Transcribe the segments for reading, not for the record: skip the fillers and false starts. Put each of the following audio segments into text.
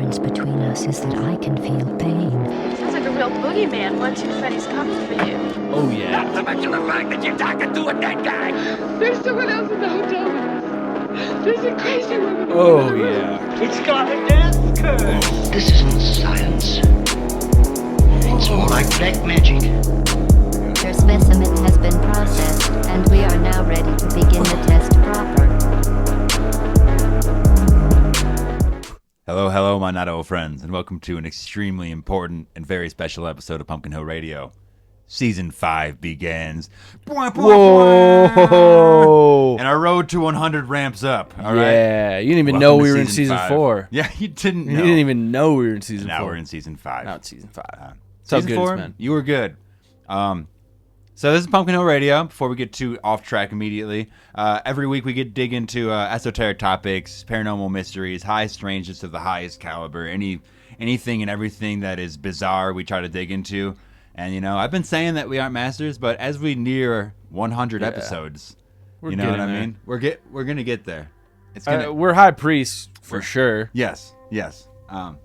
difference between us is that I can feel pain. Sounds like a real boogeyman once you Freddy's coming for you. Oh, yeah. Not to mention the fact that you're talking to a dead guy. There's someone else in the hotel with us. There's a crazy woman. Oh, yeah. It's got a death curse. This isn't science. It's more like black magic. Your specimen has been processed, and we are now ready to begin the test proper. Hello, my not old friends, and welcome to an extremely important and very special episode of Pumpkin Hill Radio. Season 5 begins. Whoa! And our road to 100 ramps up. All right. Yeah, you didn't even Welcome know to we were in season season 5. 4. Yeah, you didn't know. You didn't even know we were in season 4. Now we're in season 5. Now it's season 5. So good, 4, man. you were good. So this is Pumpkin Hill Radio. Before we get too off track immediately, every week we dig into esoteric topics, paranormal mysteries, high strangeness of the highest caliber, anything and everything that is bizarre we try to dig into. And, you know, I've been saying that we aren't masters, but as we near 100 episodes, you know what I mean? We're going to get there. It's gonna, we're high priests, for sure. Yes.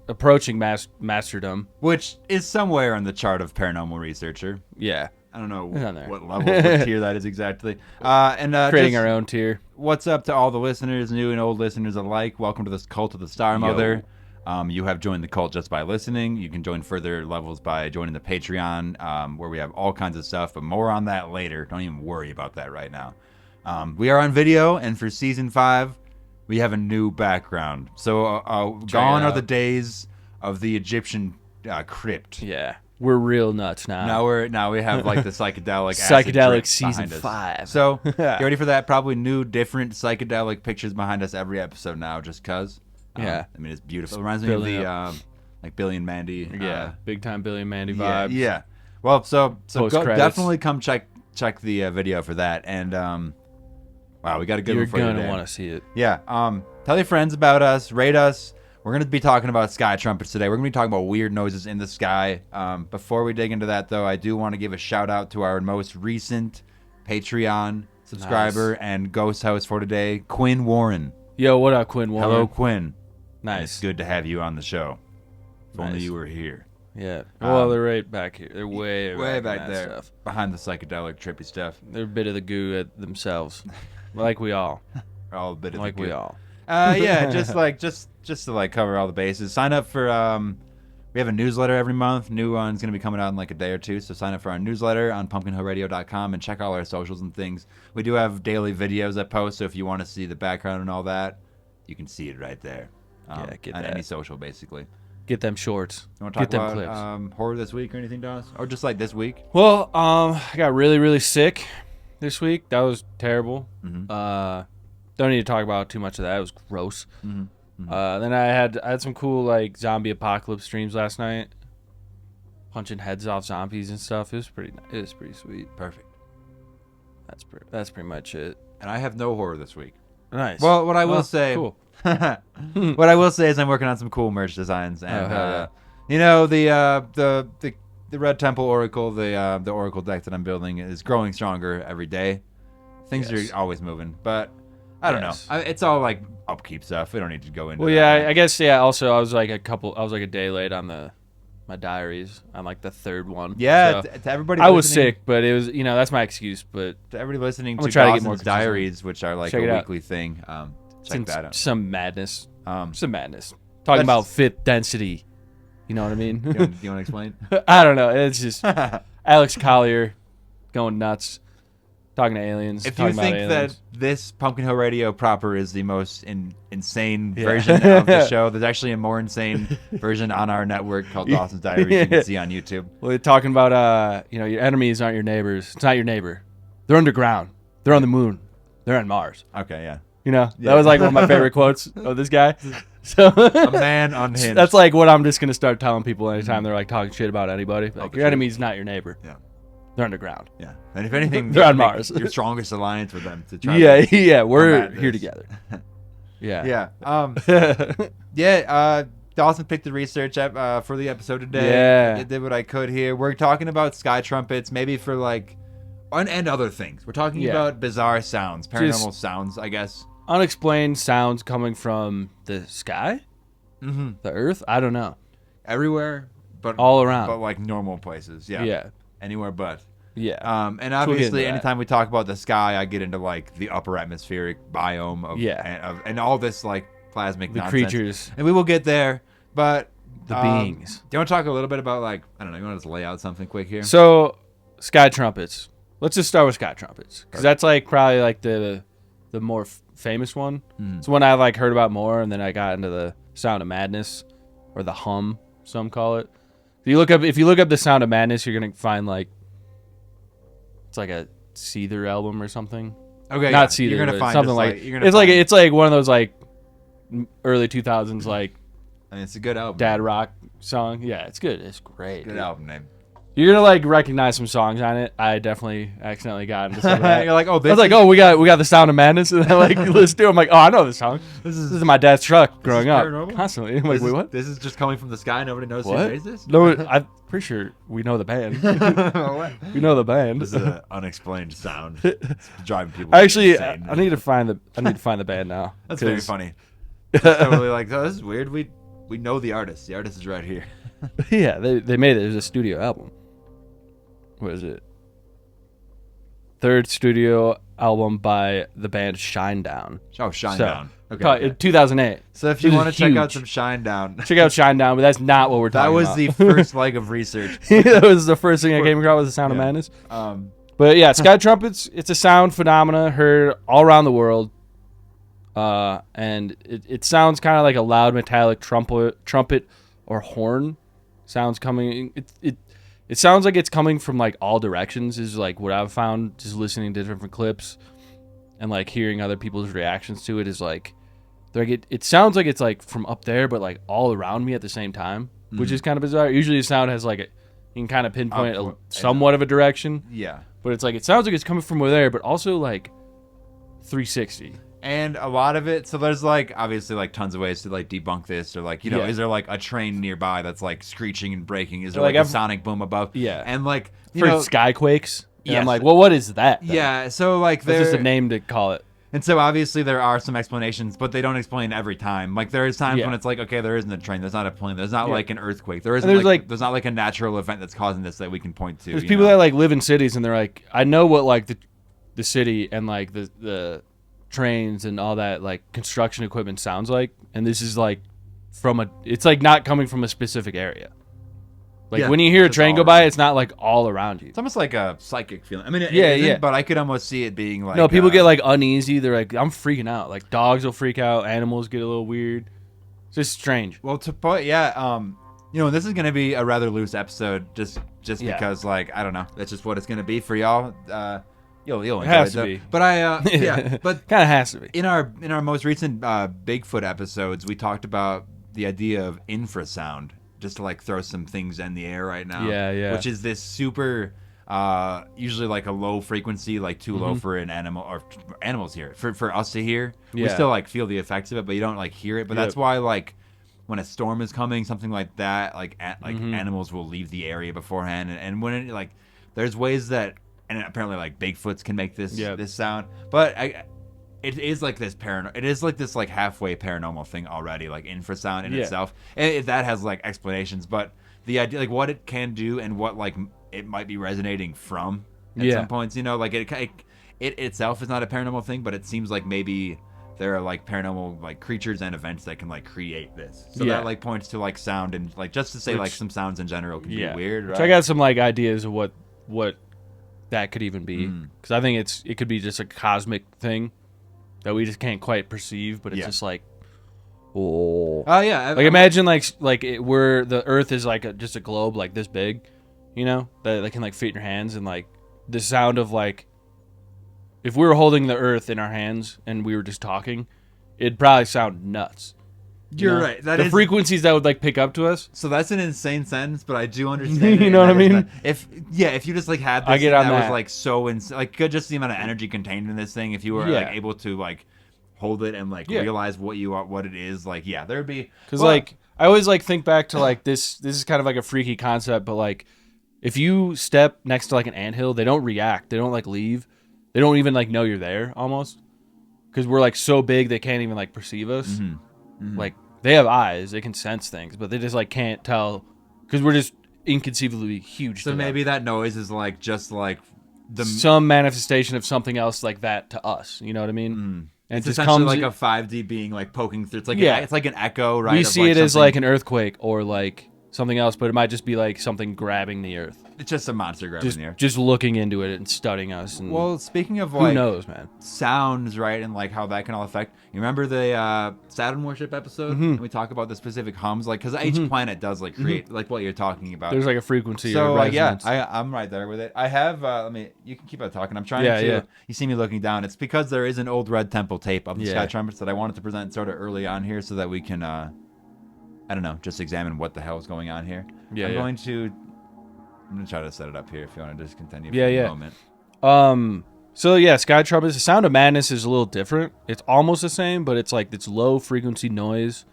Approaching masterdom. Which is somewhere on the chart of paranormal researcher. Yeah. I don't know on there. what level, what tier that is exactly. Creating our own tier. What's up to all the listeners, new and old listeners alike? Welcome to this cult of the Star Mother. You have joined the cult just by listening. You can join further levels by joining the Patreon, where we have all kinds of stuff, but more on that later. Don't even worry about that right now. We are on video, and for Season 5, we have a new background. So gone are the days of the Egyptian crypt. Yeah. We're real nuts now. Now we have like the psychedelic psychedelic acid season behind us. 5. So get ready for that. Probably new, different psychedelic pictures behind us every episode now, just cause. Yeah, I mean it's beautiful. It reminds me of the like Billy and Mandy. Yeah, big time Billy and Mandy vibes. Yeah. Well, so definitely come check the video for that. And wow, we got a good one for you today. You're gonna want to see it. Yeah. Tell your friends about us. Rate us. We're going to be talking about sky trumpets today. We're going to be talking about weird noises in the sky. Before we dig into that, though, I do want to give a shout-out to our most recent Patreon subscriber and ghost host for today, Quinn Warren. Yo, what up, Quinn Warren? Hello, Quinn. Nice. It's good to have you on the show. If only you were here. Yeah. Well, they're right back here. They're way back there, stuff. Behind the psychedelic, trippy stuff. They're a bit of the goo at themselves, like we all. We're all a bit of like the goo. we all. Yeah, just to like cover all the bases. Sign up for we have a newsletter every month. New one's gonna be coming out in like a day or two. So sign up for our newsletter on pumpkinhillradio.com and check all our socials and things. We do have daily videos that post, so if you want to see the background and all that, you can see it right there. Get on that. any social basically. Get them shorts. You want to talk Get them about clips. horror this week or anything, Dawes? Or just like this week? Well, I got really sick this week. That was terrible. Mm-hmm. Don't need to talk about too much of that. It was gross. Mm-hmm. Then I had some cool like zombie apocalypse streams last night, punching heads off zombies and stuff. It was pretty sweet. Perfect. That's pretty much it. And I have no horror this week. Nice. Well, what I will say, cool. what I will say is I'm working on some cool merch designs, and you know the Red Temple Oracle, the Oracle deck that I'm building is growing stronger every day. Things are always moving, but I don't know. It's all like upkeep stuff. We don't need to go into. Well, that. I guess Also, I was like a day late on my diaries. On like the third one. Yeah, so to everybody. I was sick, but it was that's my excuse. But to everybody listening I'm to try to get Dawson's more diaries, which are like a weekly thing, check that out. Some madness. Talking about fifth density. You know what I mean? You want to explain? I don't know. It's just Alex Collier going nuts. Talking to aliens. If you think that this Pumpkin Hill Radio proper is the most insane version of the show, there's actually a more insane version on our network called Dawson's Diaries you can see on YouTube. Well, they're talking about, your enemies aren't your neighbors. It's not your neighbor. They're underground. They're on the moon. They're on Mars. Okay, yeah. That was like one of my favorite quotes of this guy. So a man unhinged. That's like what I'm just going to start telling people anytime they're like talking shit about anybody. Like, your enemy's not your neighbor. Yeah. They're underground. Yeah. And if anything, they're on Mars. Your strongest alliance with them to try Yeah, we're here together. Yeah. Dawson picked the research for the episode today. Yeah. I did what I could here. We're talking about sky trumpets, maybe for like, and other things. We're talking about bizarre sounds, paranormal sounds, I guess. Unexplained sounds coming from the sky? Mm-hmm. The Earth? I don't know. Everywhere, but All around. but like normal places. Yeah. Yeah. Anywhere but. Yeah. And we'll get obviously, into that. anytime we talk about the sky, I get into like the upper atmospheric biome of and all this like plasmic The nonsense. creatures. And we will get there, but The beings. Do you want to talk a little bit about like I don't know? You want to just lay out something quick here? So, sky trumpets. Let's just start with sky trumpets because that's like probably like the more famous one. It's one I like heard about more, and then I got into the Sound of Madness or the hum, some call it. If you look up the Sound of Madness, you're gonna find like it's like a Seether album or something. Okay, not Seether, you're gonna but find something just, like you're gonna it's like find- it's like one of those like early 2000s like I mean, it's a good album. dad rock song. Yeah, it's good. It's great. Good dude. album name. You're gonna like recognize some songs on it. I definitely accidentally got into some of that. You're like, oh, I this was like, is- oh, we got the Sound of Madness, and I like listen to it. I'm like, oh, I know this song. This is my dad's truck growing up Paranormal? constantly. I'm like, wait, what? This is just coming from the sky. Nobody knows who What? made this. No, I'm pretty sure we know the band. What? We know the band. This is an unexplained sound. It's driving people. Actually, insane. I need to find the band now. That's very 'cause- funny. It's totally like, oh, this is weird. We know the artist. The artist is right here. Yeah, they made it. It was a studio album. What is it? Third studio album by the band Shinedown. Oh, Shine So, Down. Okay. probably- 2008. So if you This want to is check out huge. some Shine Down, Check out Shinedown, but that's not what we're that talking was about. the first leg of research. That was the first thing I came across was the Sound of Yeah. Madness. But yeah, sky trumpets. It's a sound phenomena heard all around the world, and it sounds kind of like a loud metallic trumpet or horn sounds coming. It sounds like it's coming from like all directions. Is like what I've found just listening to different clips and like hearing other people's reactions to it. Is like it sounds like it's like from up there, but like all around me at the same time, which is kind of bizarre. Usually, the sound has like you can kind of pinpoint somewhat of a direction. Yeah. But it's like it sounds like it's coming from over there, but also like 360. And a lot of it, so there's like obviously like tons of ways to like debunk this, or like Yeah. is there like a train nearby that's like screeching and breaking? Is there Like, like a I've- sonic boom above? Yeah. And like you For know, skyquakes. And Yes. I'm like, well, what is that? then? yeah. So like That's just there, a name to call it. and so obviously there are some explanations, but they don't explain every time. Like there is times Yeah. when it's like, okay, there isn't a train, there's not a plane, there's not Yeah. like an earthquake, there isn't there's, like, like- there's not like a natural event that's causing this that we can point to. There's you people know? that like live in cities and they're like, I know what like the city and like the trains and all that like construction equipment sounds like, and this is like it's like not coming from a specific area. Like Yeah, when you hear a it's just train all go by, around. it's not like all around you. It's almost like a psychic feeling. I mean, it Yeah, isn't, yeah. but I could almost see it being like No, people get like uneasy. They're like, I'm freaking out. Like dogs will freak out. Animals get a little weird. It's just strange. well to put this is gonna be a rather loose episode just Yeah. because like I don't know, that's just what it's gonna be for y'all. You'll enjoy has it to though. be. But but Kind of has to be. in our most recent Bigfoot episodes, we talked about the idea of infrasound, just to like throw some things in the air right now. Yeah, yeah. Which is this super usually like a low frequency, like too low for an animal or animals hear it. For us to hear, we Yeah. still like feel the effects of it, but you don't like hear it. But Yep. that's why like when a storm is coming, something like that, like animals will leave the area beforehand, and when it like there's ways that. And apparently, like Bigfoots can make this sound, but it is like this It is like this like halfway paranormal thing already, like infrasound in itself. And that has like explanations, but the idea, like what it can do and what like it might be resonating from at some points, like it itself is not a paranormal thing, but it seems like maybe there are like paranormal like creatures and events that can like create this. So that like points to like sound and like just to say like some sounds in general can be weird, right? So I got some like ideas of what that could even be, because I think it could be just a cosmic thing that we just can't quite perceive, but it's just like, oh yeah, like imagine like where the Earth is like just a globe like this big, that can like fit in your hands, and like the sound of like if we were holding the Earth in our hands and we were just talking, it'd probably sound nuts. You're right. That the is frequencies that would like pick up to us. So that's an insane sentence, but I do understand. You know what I mean? If you just like had this, I get on that was that. like so like just the amount of energy contained in this thing. If you were like able to like hold it and like realize what it is, like there'd be because like I always like think back to like this is kind of like a freaky concept, but like if you step next to like an anthill, they don't react, they don't like leave, they don't even like know you're there almost, because we're like so big they can't even like perceive us. Like they have eyes, they can sense things, but they just like can't tell because we're just inconceivably huge. So to maybe them. that noise is like just like some manifestation of something else like that to us. You know what I mean? And it's it just essentially comes like a 5D being like poking through. It's like Yeah. it's like an echo, right? we of, see like, it as something- like an earthquake or like something else, but it might just be like something grabbing the earth, It's just a monster grabbing the earth. just looking into it and studying us. And Well, speaking of who like knows, man? sounds, right, and like how that can all affect. You remember the Saturn worship episode? And we talk about the specific hums, like because each planet does like create like what you're talking about. There's like a frequency. So or yeah, resonance. I'm right there with it. I have. Let me. You can keep on talking. I'm trying Yeah, to. yeah. You see me looking down. It's because there is an old Red Temple tape of the Yeah. Sky Trumpets that I wanted to present sort of early on here, so that we can. I don't know, just examine what the hell is going on here. Yeah, I'm yeah. going to try to set it up here if you want to just continue for Yeah, a yeah. moment. So yeah, Sky Trumpets. The Sound of Madness is a little different. It's almost the same, but it's like this low frequency noise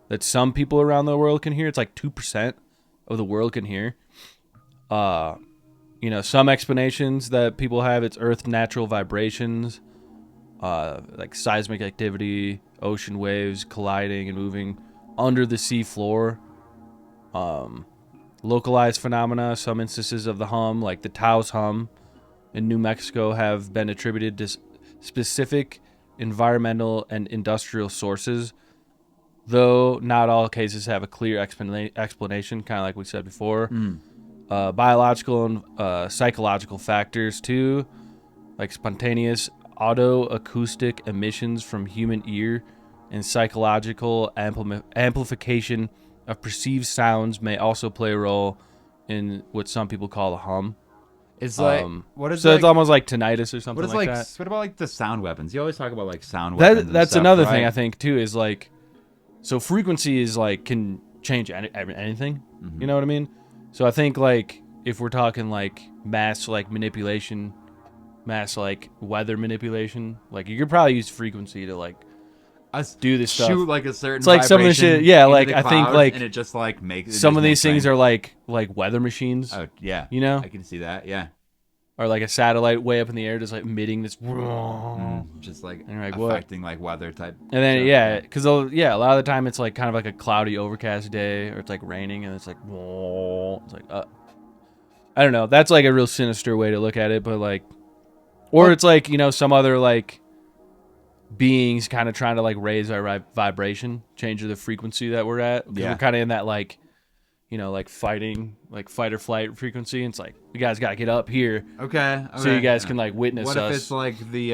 that some people around the world can hear. It's like 2% of the world can hear. Some explanations that people have, it's Earth's natural vibrations, like seismic activity, ocean waves colliding and moving under the sea floor. Localized phenomena, some instances of the hum, like the Taos hum in New Mexico, have been attributed to specific environmental and industrial sources, though not all cases have a clear explanation, kind of like we said before. Biological and psychological factors, too, like spontaneous autoacoustic emissions from human ear and psychological amplification of perceived sounds may also play a role in what some people call a hum. It's like what is so like, it's almost like tinnitus or something what is like like that. what about like the sound weapons? You always talk about like sound weapons. That's and stuff, another right? thing I think too is like, so frequency is like can change anything. You know what I mean? So I think like if we're talking like mass like manipulation, mass like weather manipulation, like you could probably use frequency to like do this stuff. Shoot like a certain. It's like some of the vibration shit. Yeah, into like the I think clouds, like and it just like makes some of these things are like weather machines. Oh yeah, You know? I can see that. Yeah, Or like a satellite way up in the air just like emitting this. just like you're like, what? affecting like weather type. And then stuff. yeah, because a lot of the time it's like kind of like a cloudy, overcast day, or it's like raining, and it's like, it's like, I don't know. That's like a real sinister way to look at it, but like, or it's like some other like beings kind of trying to like raise our vibration, change the frequency that we're at. 'Cause Yeah. we're kind of in that like, like fighting, like fight or flight frequency. And it's like you guys got to get up here, Okay. so you guys can like witness What us. if it's like the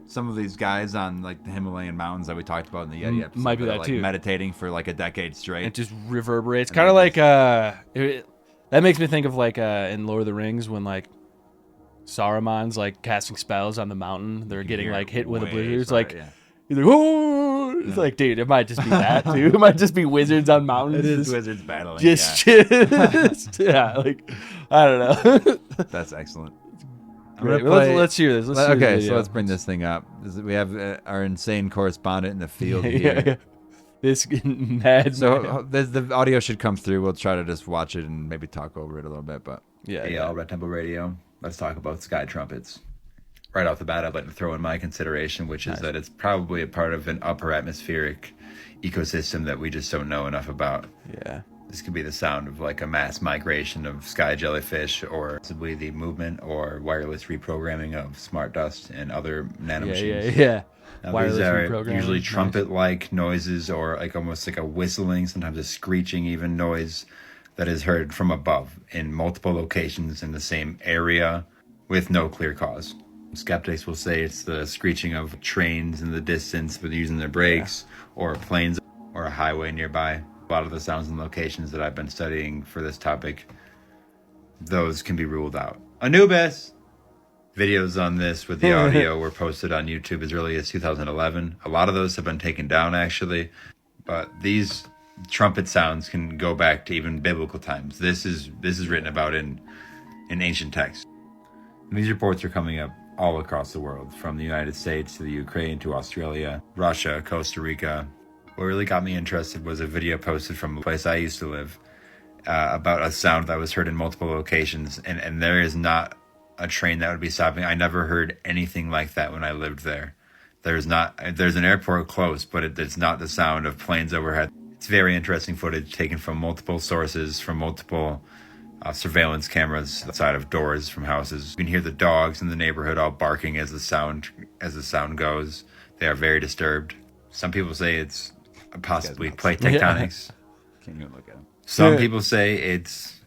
some of these guys on like the Himalayan mountains that we talked about in the Yeti episode? might be that are, that like, too. Meditating for like a decade straight. It just reverberates, And kind of then like that makes me think of like in Lord of the Rings when like Saruman's like casting spells on the mountain, they're getting hear like hit with a way blizzard. It's far, like yeah. he's like, oh, it's like, dude, it might just be that too. It might just be wizards on mountains. It is just, wizards battling. just, yeah, like I don't know. That's excellent. Great. Well, let's hear this. Let's hear the Okay, video. so let's bring this thing up. We have our insane correspondent in the field yeah, here. yeah. This mad. So man. the audio should come through. We'll try to just watch it and maybe talk over it a little bit. But yeah, Hey, y'all, Red Temple Radio. Let's talk about Sky Trumpets. Right off the bat, I'd like to throw in my consideration, which is that it's probably a part of an upper atmospheric ecosystem that we just don't know enough about. yeah. This could be the sound of like a mass migration of sky jellyfish, or possibly the movement or wireless reprogramming of smart dust and other nanomachines. Yeah. Now, Wireless these are reprogramming. usually Nice. trumpet-like noises, or like almost like a whistling, sometimes a screeching even noise that is heard from above in multiple locations in the same area with no clear cause. Skeptics will say it's the screeching of trains in the distance with using their brakes, or planes, or a highway nearby. A lot of the sounds and locations that I've been studying for this topic, those can be ruled out. Anubis! Videos on this with the audio were posted on YouTube as early as 2011. A lot of those have been taken down, actually. But these trumpet sounds can go back to even biblical times. This is written about in ancient texts. And these reports are coming up all across the world, from the United States to the Ukraine to Australia, Russia, Costa Rica. What really got me interested was a video posted from a place I used to live about a sound that was heard in multiple locations, and there is not a train that would be stopping. I never heard anything like that when I lived there. There's an airport close, but it's not the sound of planes overhead. It's very interesting footage taken from multiple sources, from multiple surveillance cameras outside of doors from houses. You can hear the dogs in the neighborhood all barking as the sound goes. They are very disturbed. Some people say it's possibly plate tectonics. Can't even look at them. Some people say it's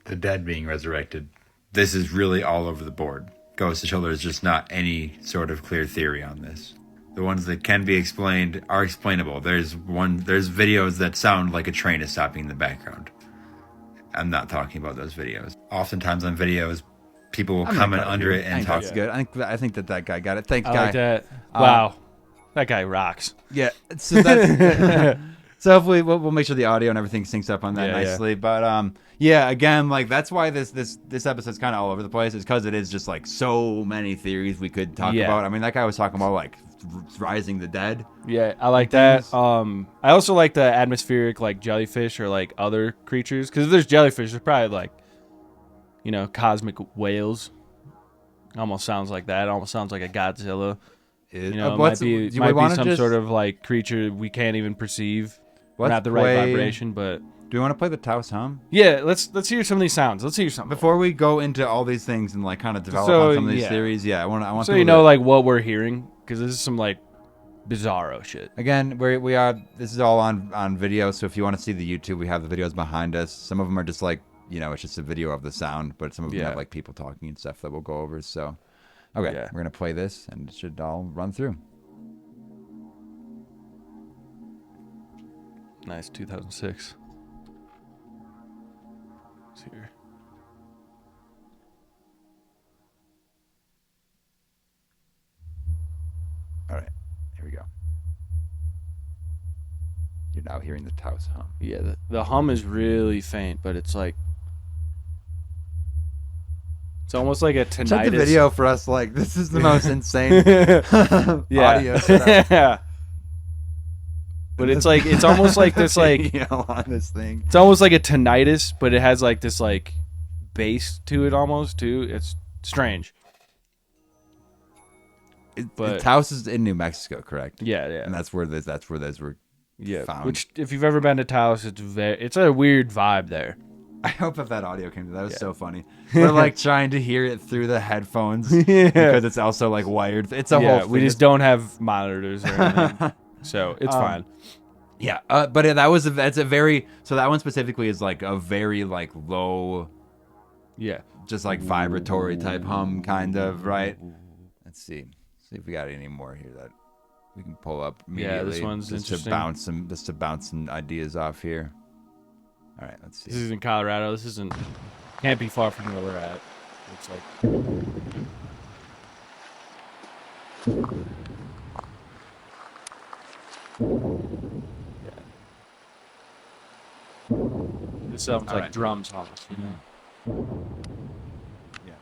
the dead being resurrected. This is really all over the board. Goes to show there's just not any sort of clear theory on this. The ones that can be explained are explainable. There's videos that sound like a train is stopping in the background. I'm not talking about those videos. Oftentimes on videos, people will comment under it and talk. That's good. I think that guy got it. Thanks, I guy. like that. Wow. That guy rocks. Yeah. So that's so hopefully we'll make sure the audio and everything syncs up on that nicely. But again, like that's why this episode's kind of all over the place. Is because it is just like so many theories we could talk about. I mean, that guy was talking about like rising the dead. Yeah, I like that. I also like the atmospheric like jellyfish or like other creatures, because if there's jellyfish, there's probably like, cosmic whales. Almost sounds like that. It almost sounds like a Godzilla. It might be some sort of like creature we can't even perceive. Not the right vibration, but do we want to play the Taos hum? Yeah, let's hear some of these sounds. Let's hear something before we go into all these things and like kind of develop on some of these theories. Yeah, I want so like what we're hearing, because this is some like bizarro shit. Again, we are. This is all on video, so if you want to see the YouTube, we have the videos behind us. Some of them are just like it's just a video of the sound, but some of them have like people talking and stuff that we'll go over. So, okay, we're gonna play this, and it should all run through. Nice, 2006. Let's hear. All right, here we go. You're now hearing the Taos hum. Yeah, the hum is really faint, but it's like it's almost like a tinnitus. Check the video for us. Like this is the most insane audio setup. Yeah. But it's like it's almost like this like on this thing. It's almost like a tinnitus, but it has like this like bass to it almost too. It's strange. Taos is in New Mexico, correct? Yeah. And that's where those were found. Which if you've ever been to Taos, it's a weird vibe there. I hope that audio came through. That was so funny. We're like trying to hear it through the headphones because it's also like wired. It's a whole thing. We just don't have monitors or anything. So it's fine. Yeah, but that's a very so that one specifically is like a very like low, just like vibratory type hum kind of, right? Let's see if we got any more here that we can pull up immediately. Yeah, this one's just interesting. to bounce some ideas off here. All right, let's see. This is in Colorado. This can't be far from where we're at. Looks like. This sounds like drums almost, Yeah.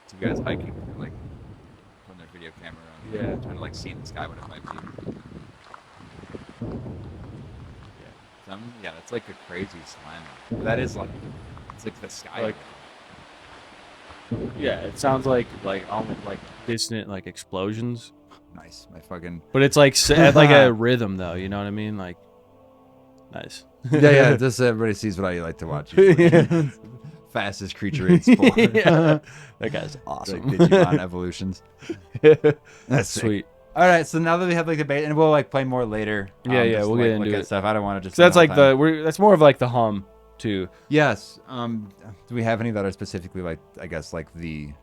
So you guys hiking, like putting their video camera on, trying to like see in the sky what it might be. Yeah, that's like a crazy slam. That is like it's like the sky. Like, yeah, it sounds like almost like distant like explosions. Nice, my fucking. But it's like at like a rhythm though. You know what I mean? Like, nice. Just so everybody sees what I like to watch. Fastest creature in sport. That guy's awesome. Like Digimon evolutions. That's sweet. All right, so now that we have like the bait, and we'll like play more later. We'll get into it. Stuff. I don't want to just. So that's like that's more of like the hum too. Yes. Do we have any that are specifically like I guess like the?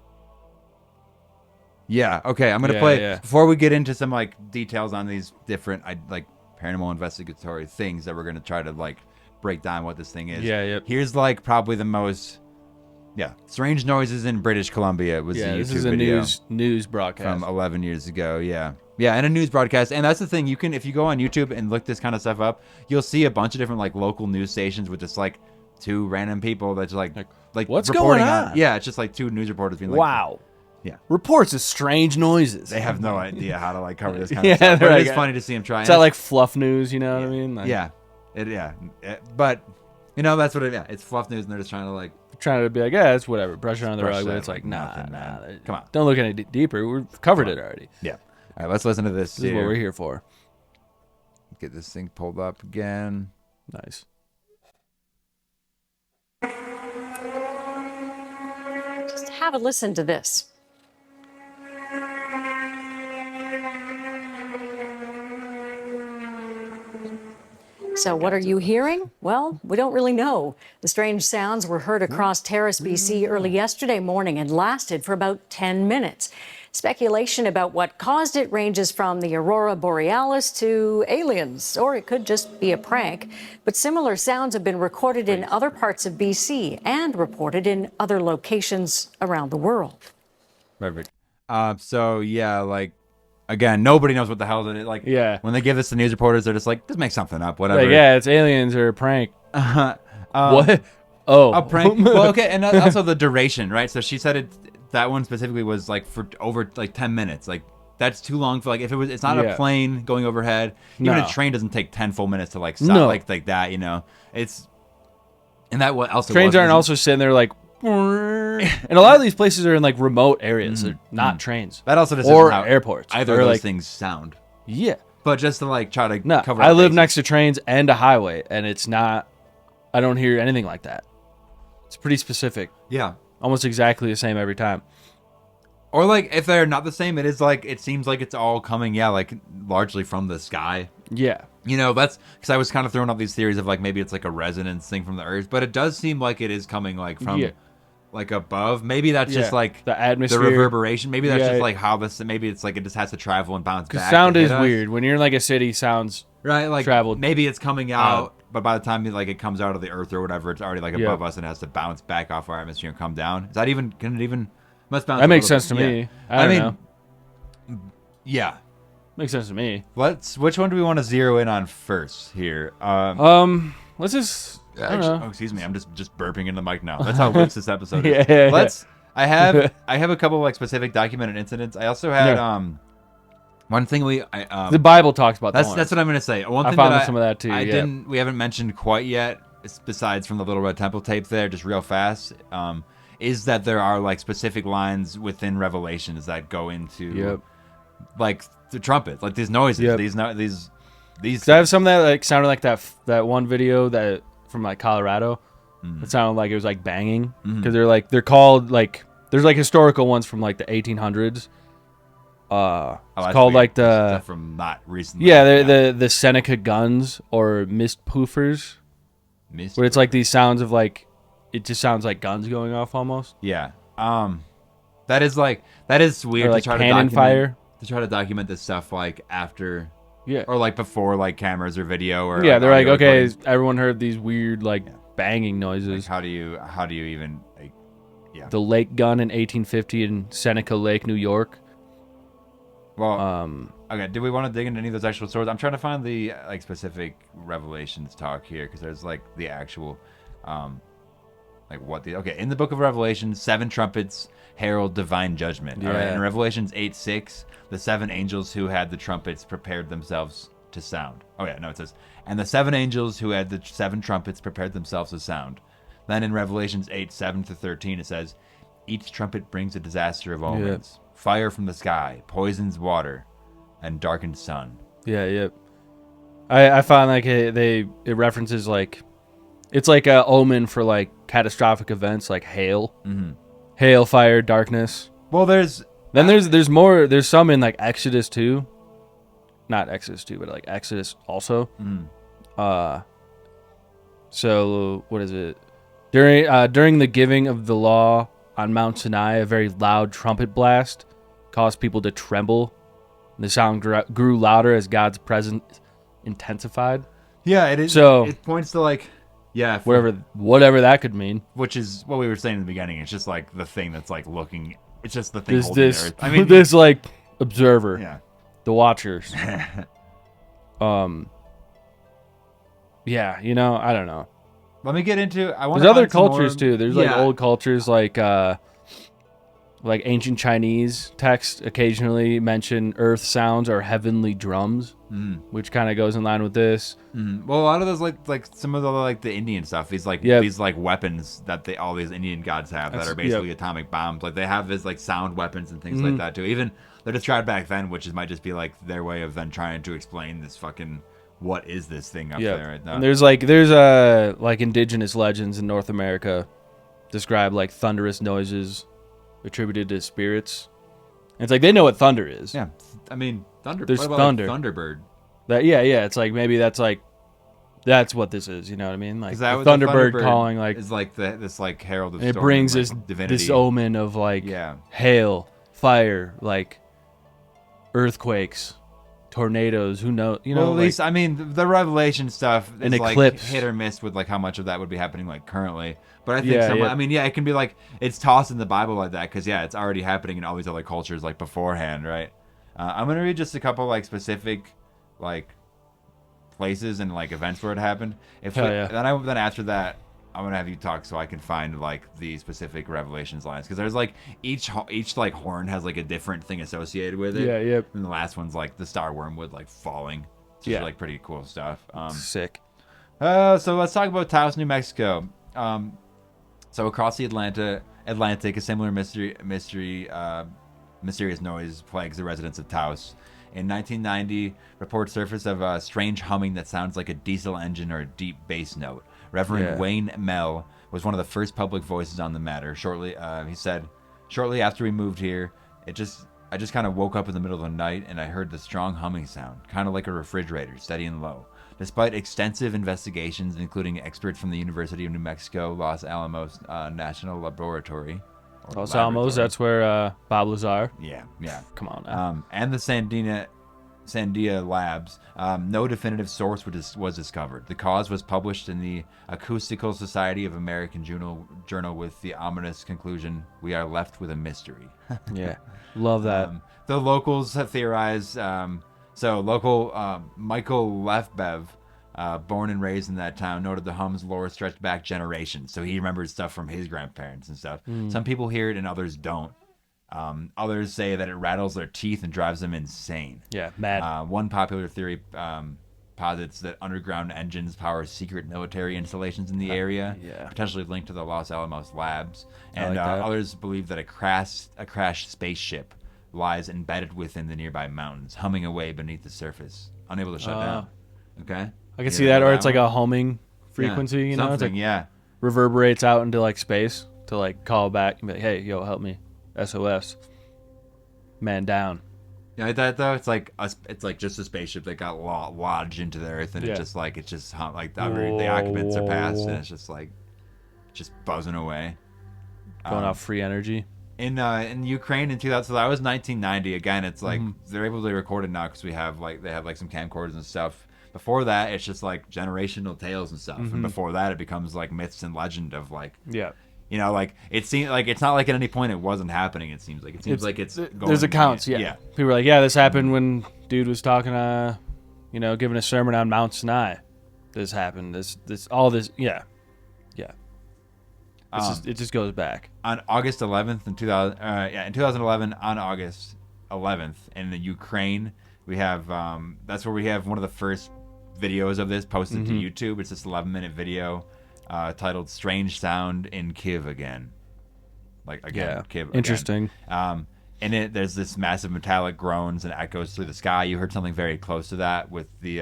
Yeah. Okay. I'm gonna play before we get into some like details on these different like paranormal investigatory things that we're gonna try to like break down what this thing is. Yeah. Here's like probably the most. Yeah, Strange Noises in British Columbia was the YouTube this is a video news broadcast from 11 years ago. Yeah, and a news broadcast, and that's the thing. You can, if you go on YouTube and look this kind of stuff up, you'll see a bunch of different like local news stations with just like two random people that's like what's reporting going on? Yeah, it's just like two news reporters being like, wow. Yeah, reports of strange noises. They have no idea how to like cover this kind of stuff. But it's funny to see them try. It's not like fluff news, you know what I mean? Like, but you know that's what it. Yeah, it's fluff news, and they're just trying to like. Trying to be like, it's whatever, brush it on the rug, but it's like, nah, come on, don't look any deeper. We've covered it already. Yeah. All right, let's listen to this. This is what we're here for. Get this thing pulled up again. Nice. Just have a listen to this. So what are you hearing? Well, we don't really know. The strange sounds were heard across Taos, BC early yesterday morning and lasted for about 10 minutes. Speculation about what caused it ranges from the aurora borealis to aliens, or it could just be a prank. But similar sounds have been recorded in other parts of BC and reported in other locations around the world. Perfect. So yeah, like again, nobody knows what the hell it is. Like, when they give this to news reporters, they're just like, just make something up, whatever. Like, yeah, it's aliens or a prank. What? Oh, a prank. Well, okay, and also the duration, right? So she said that one specifically was like for over like 10 minutes. Like that's too long for like if it's not a plane going overhead. Even a train doesn't take 10 full minutes to like stop like that. You know, it's and that what else trains aren't also sitting there like. And a lot of these places are in like remote areas. They're not trains. That also doesn't or airports. Either of those things sound. Yeah, but just to like try to cover. I live next to trains and a highway, and it's not. I don't hear anything like that. It's pretty specific. Yeah. Almost exactly the same every time. Or like if they're not the same, it is like it seems like it's all coming, like largely from the sky. Yeah. You know, that's because I was kind of throwing up these theories of like maybe it's like a resonance thing from the earth, but it does seem like it is coming like from like above. Maybe that's just like the atmosphere, the reverberation. Maybe that's just like how this. Maybe it's like it just has to travel and bounce back. Sound is weird when you're in like a city. Sounds right, like traveled. Maybe it's coming out. But by the time it comes out of the earth or whatever, it's already like above us and has to bounce back off our atmosphere and come down. Is that even? Can it even? Must bounce. That makes sense to me. I mean, yeah, makes sense to me. Which one do we want to zero in on first here? Let's just. Oh, excuse me. I'm just burping in the mic now. That's how loose this episode is. Yeah. I have a couple like specific documented incidents. I also had one thing the Bible talks about. That's what I'm gonna say. One thing I found some of that too. We haven't mentioned quite yet, besides from the Little Red Temple tape there, just real fast. Is that there are like specific lines within Revelations that go into like the trumpets, like these noises, these. I have some that like sounded like that one video that from like Colorado. It sounded like it was like banging because they're called like there's like historical ones from like the 1800s. It's called like the from not recently. Yeah, they're the Seneca guns or mist poofers. Where it's like these sounds of like it just sounds like guns going off almost. Yeah. That is weird or like to try cannon to fire. To try to document this stuff like after Yeah. Or like before like cameras or video or yeah, they're like, okay, everyone heard these weird like banging noises. Like, how do you even like the lake gun in 1850 in Seneca Lake, New York. Well, okay. Do we want to dig into any of those actual stories? I'm trying to find the like specific Revelations talk here because there's like the actual, like what the in the Book of Revelation, 7 trumpets herald divine judgment. Yeah. All right. In Revelations 8:6, the 7 angels who had the trumpets prepared themselves to sound. Oh yeah, no, it says, and the 7 angels who had the 7 trumpets prepared themselves to sound. Then in Revelations 8:7-13, it says, each trumpet brings a disaster of omens. Fire from the sky, poisons water, and darkened sun. Yeah. I found like it references like it's like a omen for like catastrophic events like hail, hail, fire, darkness. Well, there's more. There's some in like Exodus 2, not Exodus 2, but like Exodus also. So what is it? During the giving of the law on Mount Sinai, a very loud trumpet blast caused people to tremble. The sound grew louder as God's presence intensified. Yeah, it is. So it points to like, whatever that could mean. Which is what we were saying in the beginning. It's just like the thing that's like looking. It's just the thing holding the earth. I mean, this like observer. Yeah. The watchers. Yeah, I don't know. Let me get into. There's other cultures too. There's like old cultures like ancient Chinese texts occasionally mention earth sounds or heavenly drums. which kind of goes in line with this. Well, a lot of those like some of the like the Indian stuff. These like weapons that all these Indian gods have that are basically atomic bombs. Like they have this like sound weapons and things like that too. Even they're described back then, which might just be like their way of then trying to explain this fucking what is this thing up there right now. And there's like indigenous legends in North America describe like thunderous noises attributed to spirits. And it's like they know what thunder is. Yeah, I mean thunder. There's what about, thunder. Like, Thunderbird. That it's like maybe that's what this is. You know what I mean? Like that the Thunderbird calling like is like this like herald of it storm, brings like, this omen of like hail, fire, like earthquakes, tornadoes. Who knows? You know, well, at least I mean the Revelation stuff is an like eclipse. Hit or miss with like how much of that would be happening like currently. But I think I mean it can be like it's tossed in the Bible like that because it's already happening in all these other cultures like beforehand, right? I'm gonna read just a couple like specific like places and like events where it happened. Then after that, I'm gonna have you talk so I can find like the specific Revelations lines because there's like each like horn has like a different thing associated with it. Yeah. And the last one's like the star wormwood like falling. It's just like pretty cool stuff. Sick. So let's talk about Taos, New Mexico. So across the Atlantic, a similar mysterious noise plagues the residents of Taos. In 1990, reports surfaced of a strange humming that sounds like a diesel engine or a deep bass note. Reverend Wayne Mell was one of the first public voices on the matter. He said, shortly after we moved here, I just kind of woke up in the middle of the night and I heard the strong humming sound, kind of like a refrigerator, steady and low. Despite extensive investigations, including experts from the University of New Mexico, Los Alamos National Laboratory. Los Alamos, that's where Bob Lazar. Yeah. Come on now. And the Sandia Labs, no definitive source was discovered. The cause was published in the Acoustical Society of American Journal with the ominous conclusion, we are left with a mystery. Yeah, love that. The locals have theorized, local Michael Lefbev, born and raised in that town, noted the hum's lore stretched back generations. So he remembers stuff from his grandparents and stuff. Some people hear it and others don't. Others say that it rattles their teeth and drives them insane. Yeah, mad. One popular theory posits that underground engines power secret military installations in the area, potentially linked to the Los Alamos labs. And others believe that a crashed spaceship lies embedded within the nearby mountains, humming away beneath the surface, unable to shut down. Okay? I can see that, or it's like a homing frequency, you know? It's like reverberates out into like space to like call back and be like, hey, yo, help me. SOS. Man down. Yeah, that though, it's like just a spaceship that got lodged into the earth and the occupants are past and it's just buzzing away. Going off free energy. In Ukraine in 2000, so that was 1990. Again, it's like they're able to record it now because they have like some camcorders and stuff. Before that, it's just like generational tales and stuff, and before that, it becomes like myths and legend of like you know, like it seems like it's not like at any point it wasn't happening. It seems like it's going. There's accounts, yeah. People are like, yeah, this happened when dude was talking, giving a sermon on Mount Sinai. This happened. It just goes back. On August 11th in 2011, on August 11th in the Ukraine, we have that's where we have one of the first videos of this posted to YouTube. It's this 11-minute video titled "Strange Sound in Kiev Again." Kiev. Interesting. Again. In it, there's this massive metallic groans and echoes through the sky. You heard something very close to that with the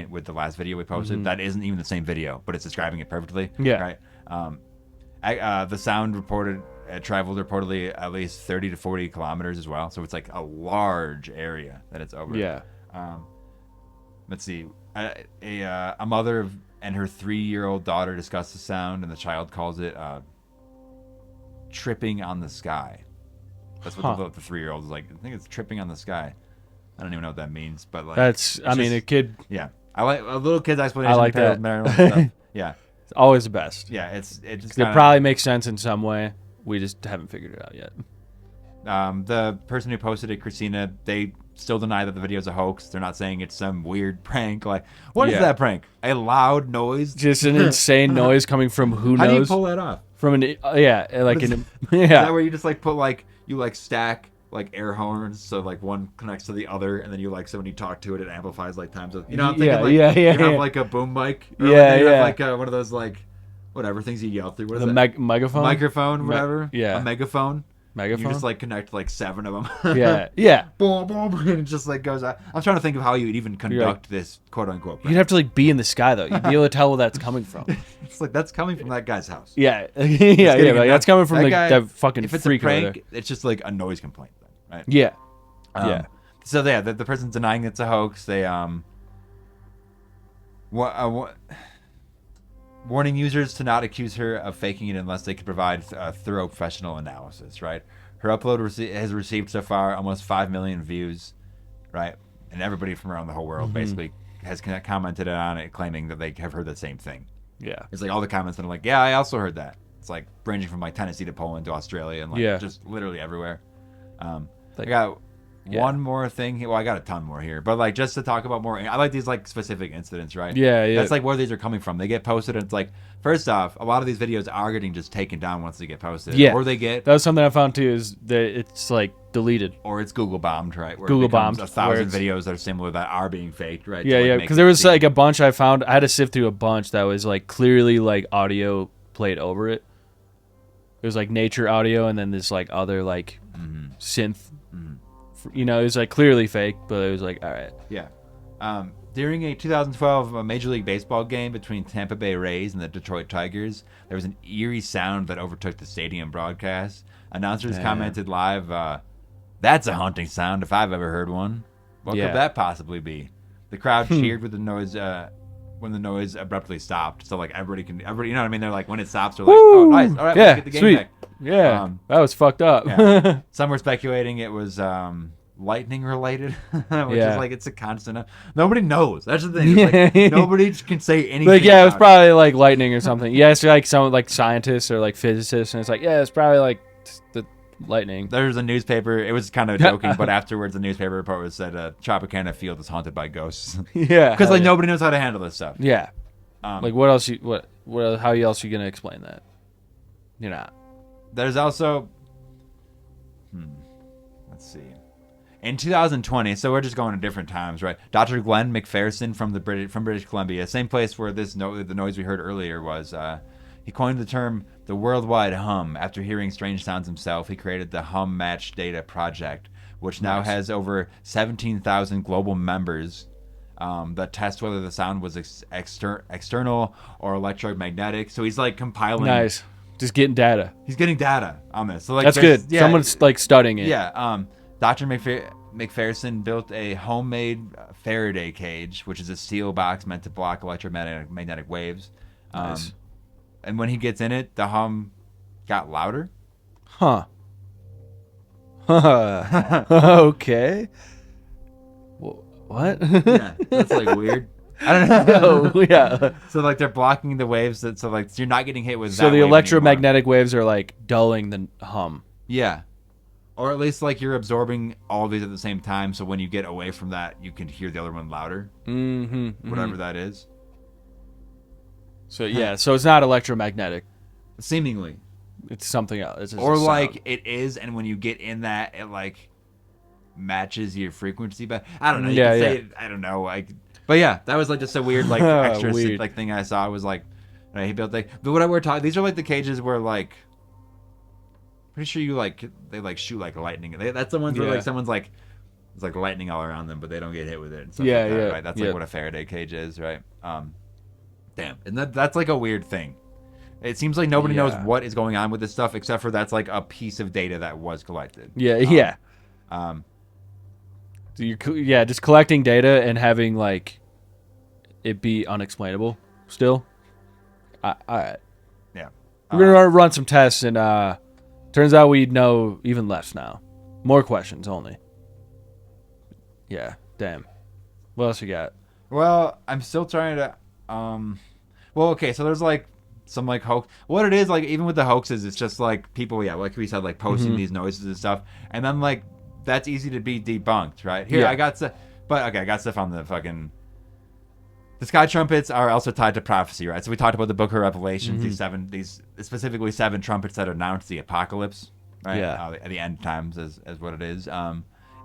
with the last video we posted. That isn't even the same video, but it's describing it perfectly. Yeah. Right. The sound traveled reportedly at least 30 to 40 kilometers as well. So it's like a large area that it's over. Yeah. Let's see. A mother and her 3-year-old daughter discuss the sound, and the child calls it tripping on the sky. That's what the 3-year-old is like. I think it's tripping on the sky. I don't even know what that means, but like a kid. Yeah, I like a little kid's explanation. I like that. Stuff. Yeah, it's always the best. Yeah, it probably makes sense in some way. We just haven't figured it out yet. The person who posted it, Christina, they still deny that the video is a hoax. They're not saying it's some weird prank. Like, what is that prank? A loud noise? Just an insane noise coming from who knows? How do you pull that off? From is that where you just like put like you like stack like air horns, so like one connects to the other, and then you like so when you talk to it, it amplifies like times of, you know, I'm thinking like you have like a boom mic, or you have like one of those like whatever things you yell through. What is it? Microphone, whatever. A megaphone. You just like connect like 7 of them. Yeah. Boom, boom, and it just like goes out. I'm trying to think of how you would even conduct this quote unquote. You'd have to like be in the sky though. You'd be able to tell where that's coming from. It's like that's coming from that guy's house. Yeah, like, that's coming from that fucking if it's freak a prank, over there. it's just like a noise complaint, then, right? Yeah. So yeah, the person's denying it's a hoax. They warning users to not accuse her of faking it unless they could provide a thorough professional analysis, right? Her upload has received so far almost 5 million views, right? And everybody from around the whole world basically has commented on it, claiming that they have heard the same thing. Yeah. It's like all the comments that are like, yeah, I also heard that. It's like ranging from like Tennessee to Poland to Australia and like just literally everywhere. I got one more thing. Well, I got a ton more here, but like just to talk about more, I like these like specific incidents, right? Yeah. That's like where these are coming from. They get posted, and it's like, first off, a lot of these videos are getting just taken down once they get posted. Yeah. Or they get. That was something I found too. Is that it's like deleted. Or it's Google bombed, right? Where Google bombed. 1,000 videos that are similar that are being faked, right? Yeah. Because there was like a bunch I found. I had to sift through a bunch that was like clearly like audio played over it. It was like nature audio, and then this like other like synth. You know, it was like clearly fake, but it was like, all right. Yeah. During a 2012 Major League Baseball game between Tampa Bay Rays and the Detroit Tigers, there was an eerie sound that overtook the stadium broadcast. Announcers commented live, "That's a haunting sound if I've ever heard one. What could that possibly be?" The crowd cheered with the noise when the noise abruptly stopped. So like everybody, you know what I mean? They're like, when it stops, they're like, "Oh, nice, all right, let's get the game sweet. back." Yeah, that was fucked up. Some were speculating it was lightning related, which is like, it's a constant. Nobody knows. That's the thing. It's like, nobody can say anything. Like, yeah, it was probably like lightning or something. Yeah, it's like some like scientists or like physicists, and it's like, yeah, it's probably like the lightning. There's a newspaper. It was kind of joking, but afterwards, the newspaper report said Tropicana Field is haunted by ghosts. Yeah, because like nobody knows how to handle this stuff. Yeah, like what else? How else are you gonna explain that? You're not. There's also, let's see. In 2020, so we're just going to different times, right? Dr. Glenn McPherson from British Columbia, same place where the noise we heard earlier was. He coined the term the worldwide hum. After hearing strange sounds himself, he created the Hum Match Data Project, which now has over 17,000 global members that test whether the sound was external or electromagnetic. So he's like compiling. Nice. Just getting data. He's getting data on this. So like that's good. Yeah, someone's like studying it. Yeah. Dr. McPherson built a homemade Faraday cage, which is a steel box meant to block electromagnetic waves. Nice. And when he gets in it, the hum got louder. Huh. Okay. What? Yeah, that's like weird. I don't know. Oh, yeah. So like they're blocking the waves so like you're not getting hit with. So the electromagnetic waves are like dulling the hum. Yeah, or at least like you're absorbing all these at the same time. So when you get away from that, you can hear the other one louder. Whatever that is. So yeah, so it's not electromagnetic. Seemingly, it's something else. It's or like it is, and when you get in that, it like matches your frequency. But I don't know. You can say it, I don't know. But yeah, that was like just a weird like extra like thing I saw. It was like he built like. But what we're talking, these are like the cages where like, pretty sure you like they like shoot like lightning. That's the ones where like someone's like, it's like lightning all around them, but they don't get hit with it. And stuff like that, right? That's like what a Faraday cage is, right? Damn, and that's like a weird thing. It seems like nobody knows what is going on with this stuff except for that's like a piece of data that was collected. So you're just collecting data and having like it be unexplainable still. All right. Yeah. We're gonna run some tests, and turns out we know even less now. More questions only. Yeah. Damn. What else you got? Well, I'm still trying to. Well, okay. So there's like some like hoax. What it is like, even with the hoaxes, it's just like people, like we said, like posting these noises and stuff, and then like. That's easy to be debunked, right? Here, I got stuff. But, okay, I got stuff on the fucking... The sky trumpets are also tied to prophecy, right? So we talked about the book of Revelations, these specifically 7 trumpets that announce the apocalypse. right? Yeah. At the end times as what it is.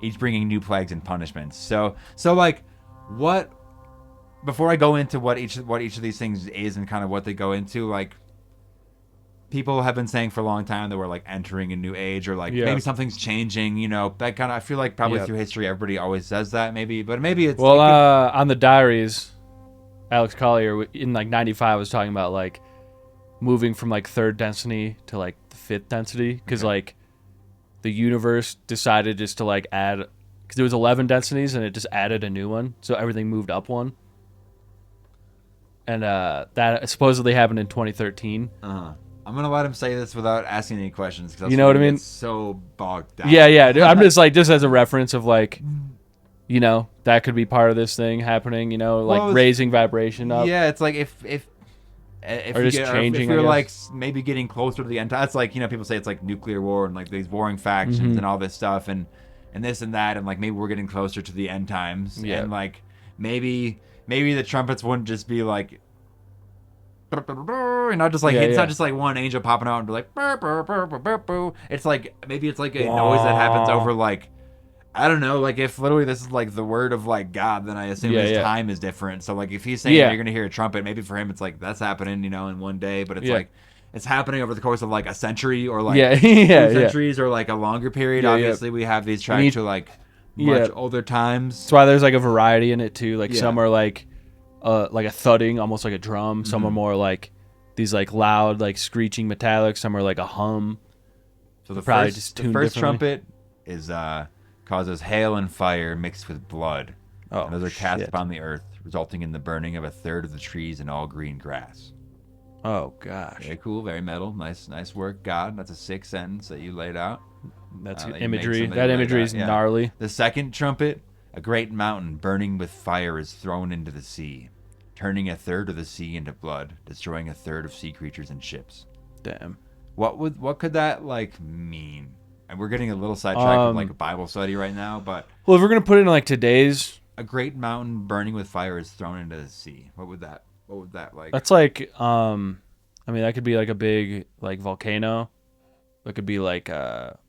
Each bringing new plagues and punishments. So like, what? Before I go into what each of these things is and kind of what they go into, like, people have been saying for a long time that we're like entering a new age, or like maybe something's changing. You know, that kind of. I feel like probably through history, everybody always says that. Maybe it's on the diaries, Alex Collier in like '95 was talking about like moving from like third density to like the fifth density because like the universe decided just to like add, because there was 11 densities and it just added a new one, so everything moved up one. And that supposedly happened in 2013. I'm gonna let him say this without asking any questions, because you know what I mean. It's so bogged down. Yeah. Dude, I'm just like, just as a reference of like, you know, that could be part of this thing happening. You know, like raising vibration up. Yeah, it's like if or just changing. If you're like maybe getting closer to the end, it's like, you know, people say it's like nuclear war and like these warring factions and all this stuff and this and that, and like maybe we're getting closer to the end times. Yeah. And like maybe the trumpets wouldn't just be like, and not just like it's not just like one angel popping out and be like burr, burr, burr, burr, burr, burr. It's like maybe it's like a noise that happens over like, I don't know, like if literally this is like the word of like God, then I assume his time is different. So like if he's saying you're gonna hear a trumpet, maybe for him it's like that's happening, you know, in one day, but it's like it's happening over the course of like a century or like 2 centuries or like a longer period. Obviously we have these tracks to like much older times. That's why there's like a variety in it too. Like some are like a thudding, almost like a drum. Some are more like these like loud, like screeching metallic. Some are like a hum. So the first trumpet is causes hail and fire mixed with blood. And those are cast upon the earth, resulting in the burning of a third of the trees and all green grass. Oh gosh. Very cool, very metal. Nice work, God. That's a sick sentence that you laid out. That's imagery. That imagery is gnarly. The second trumpet, a great mountain burning with fire is thrown into the sea, turning a third of the sea into blood, destroying a third of sea creatures and ships. Damn. What could that like mean? And we're getting a little sidetracked with like a Bible study right now, but well, if we're gonna put it in like today's, a great mountain burning with fire is thrown into the sea. What would that like? That's like I mean, that could be like a big like volcano. It could be like a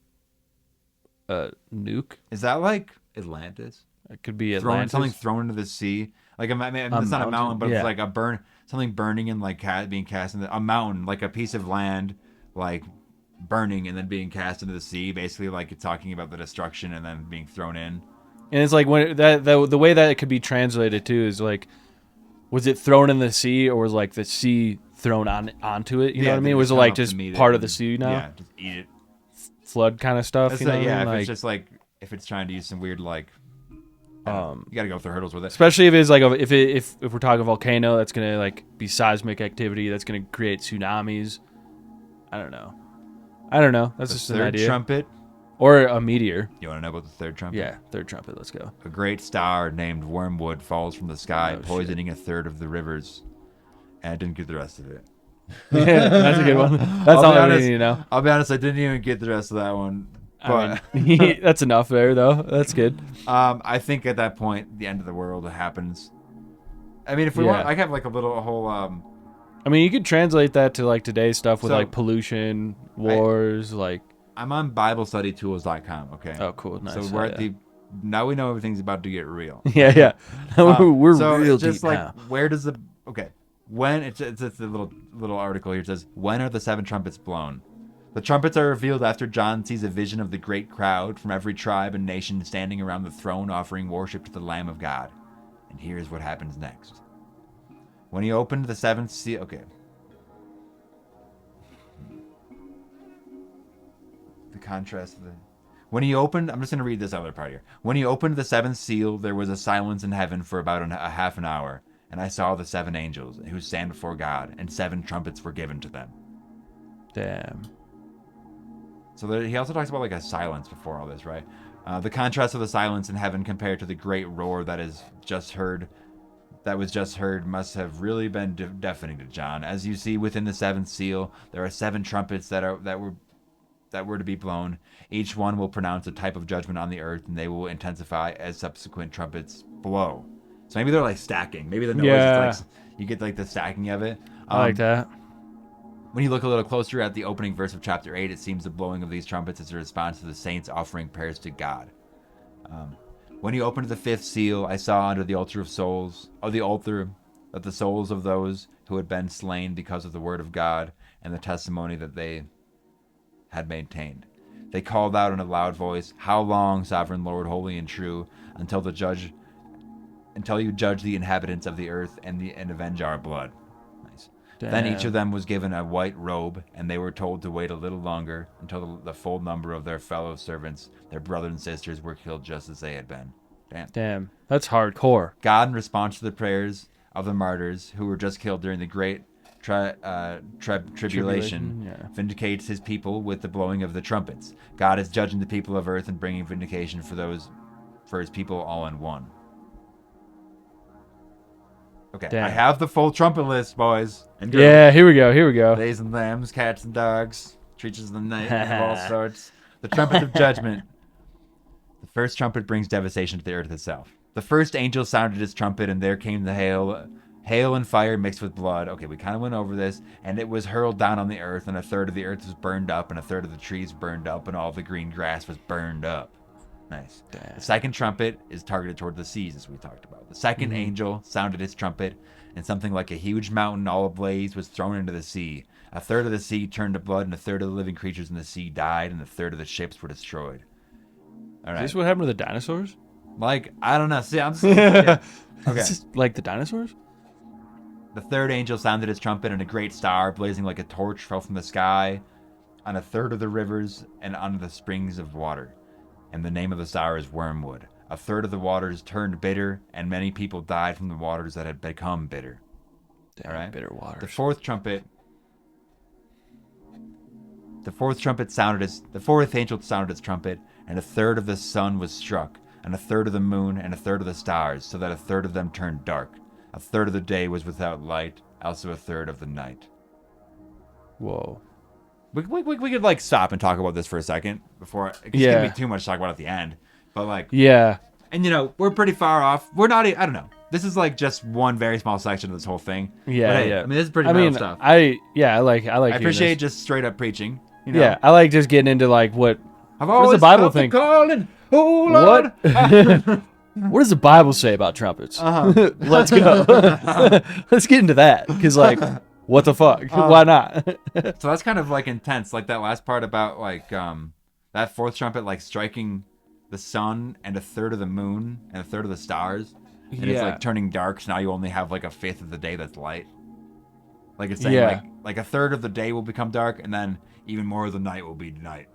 nuke. Is that like Atlantis? It could be Atlantis. Something thrown into the sea. Like it's not a mountain, but it's like something burning and like being cast into a mountain, like a piece of land, like burning and then being cast into the sea. Basically, like it's talking about the destruction and then being thrown in. And it's like when the way that it could be translated too is like, was it thrown in the sea or was like the sea thrown onto it? You know what I mean? Was it like just part of the sea now? Yeah, just eat it. Flood kind of stuff. That's you know what I mean? If like, it's just like if it's trying to use some weird like. You got to go through hurdles with it. Especially if it's like if we're talking volcano, that's gonna like be seismic activity. That's gonna create tsunamis. I don't know. That's just an idea. Third trumpet, or a meteor. You want to know about the third trumpet? Yeah, third trumpet. Let's go. A great star named Wormwood falls from the sky, poisoning a third of the rivers. And I didn't get the rest of it. Yeah, that's a good one. That's all I need to know. I'll be honest, I didn't even get the rest of that one. But I mean, that's enough there, though. That's good. I think at that point, the end of the world happens. I mean, if we want, I have like a whole. I mean, you could translate that to like today's stuff with like pollution, wars, like. I'm on BibleStudyTools.com. Okay. Oh, cool. Nice. So we're at the. Now we know everything's about to get real. Yeah. We're so real just deep like now. where does the when it's a little article here. It says, when are the 7 trumpets blown? The trumpets are revealed after John sees a vision of the great crowd from every tribe and nation standing around the throne offering worship to the Lamb of God. And here's what happens next. When he opened the 7th seal... Okay. The contrast of the... When he opened... I'm just going to read this other part here. When he opened the 7th seal, there was a silence in heaven for about a half an hour. And I saw the 7 angels who stand before God, and 7 trumpets were given to them. Damn. So he also talks about like a silence before all this, right? The contrast of the silence in heaven compared to the great roar that was just heard must have really been deafening to John. As you see within the 7th seal, there are 7 trumpets that were to be blown. Each one will pronounce a type of judgment on the earth, and they will intensify as subsequent trumpets blow. So maybe they're like stacking. Maybe the noise is like you get like the stacking of it. I like that. When you look a little closer at the opening verse of chapter 8, it seems the blowing of these trumpets is a response to the saints offering prayers to God. When he opened the fifth seal, I saw under the altar that the souls of those who had been slain because of the word of God and the testimony that they had maintained. They called out in a loud voice, "How long, sovereign Lord, holy and true, until you judge the inhabitants of the earth and avenge our blood?" Nice. Then each of them was given a white robe, and they were told to wait a little longer until the full number of their fellow servants, their brothers and sisters, were killed just as they had been. Damn. That's hardcore. God, in response to the prayers of the martyrs who were just killed during the great tribulation, vindicates his people with the blowing of the trumpets. God is judging the people of earth and bringing vindication for his people all in one. Okay, Damn. I have the full trumpet list, boys and girls. Yeah, here we go. Days and lambs, cats and dogs, creatures of the night of all sorts. The trumpet of judgment. The first trumpet brings devastation to the earth itself. The first angel sounded his trumpet, and there came the hail and fire mixed with blood. Okay, we kind of went over this. And it was hurled down on the earth, and a third of the earth was burned up, and a third of the trees burned up, and all the green grass was burned up. Nice. Damn. The second trumpet is targeted toward the seas, as we talked about. The second angel sounded his trumpet, and something like a huge mountain all ablaze was thrown into the sea. A third of the sea turned to blood, and a third of the living creatures in the sea died, and a third of the ships were destroyed. All right. Is this what happened to the dinosaurs? Like, I don't know. See, I'm just, yeah. Okay. It's just like the dinosaurs? The third angel sounded his trumpet, and a great star, blazing like a torch, fell from the sky on a third of the rivers and on the springs of water. And the name of the star is Wormwood. A third of the waters turned bitter, and many people died from the waters that had become bitter. Damn, all right. Bitter waters. The fourth angel sounded its trumpet, and a third of the sun was struck, and a third of the moon, and a third of the stars, so that a third of them turned dark. A third of the day was without light, also a third of the night. Whoa. We could like stop and talk about this for a second before it's gonna be too much to talk about at the end. But like, yeah, and you know, we're pretty far off. We're not. I don't know. This is like just one very small section of this whole thing. Yeah, but hey, yeah. I mean, this is pretty metal stuff. I like. I appreciate just straight up preaching. You know? Yeah, I like just getting into like what. I've what always does the Bible felt the think? calling. Oh Lord. What? What does the Bible say about trumpets? Let's go. Let's get into that because like, what the fuck? Why not? So that's kind of like intense. Like that last part about like that fourth trumpet like striking the sun and a third of the moon and a third of the stars, and it's like turning dark. So now you only have like a fifth of the day that's light. Like it's saying like a third of the day will become dark, and then even more of the night will be night.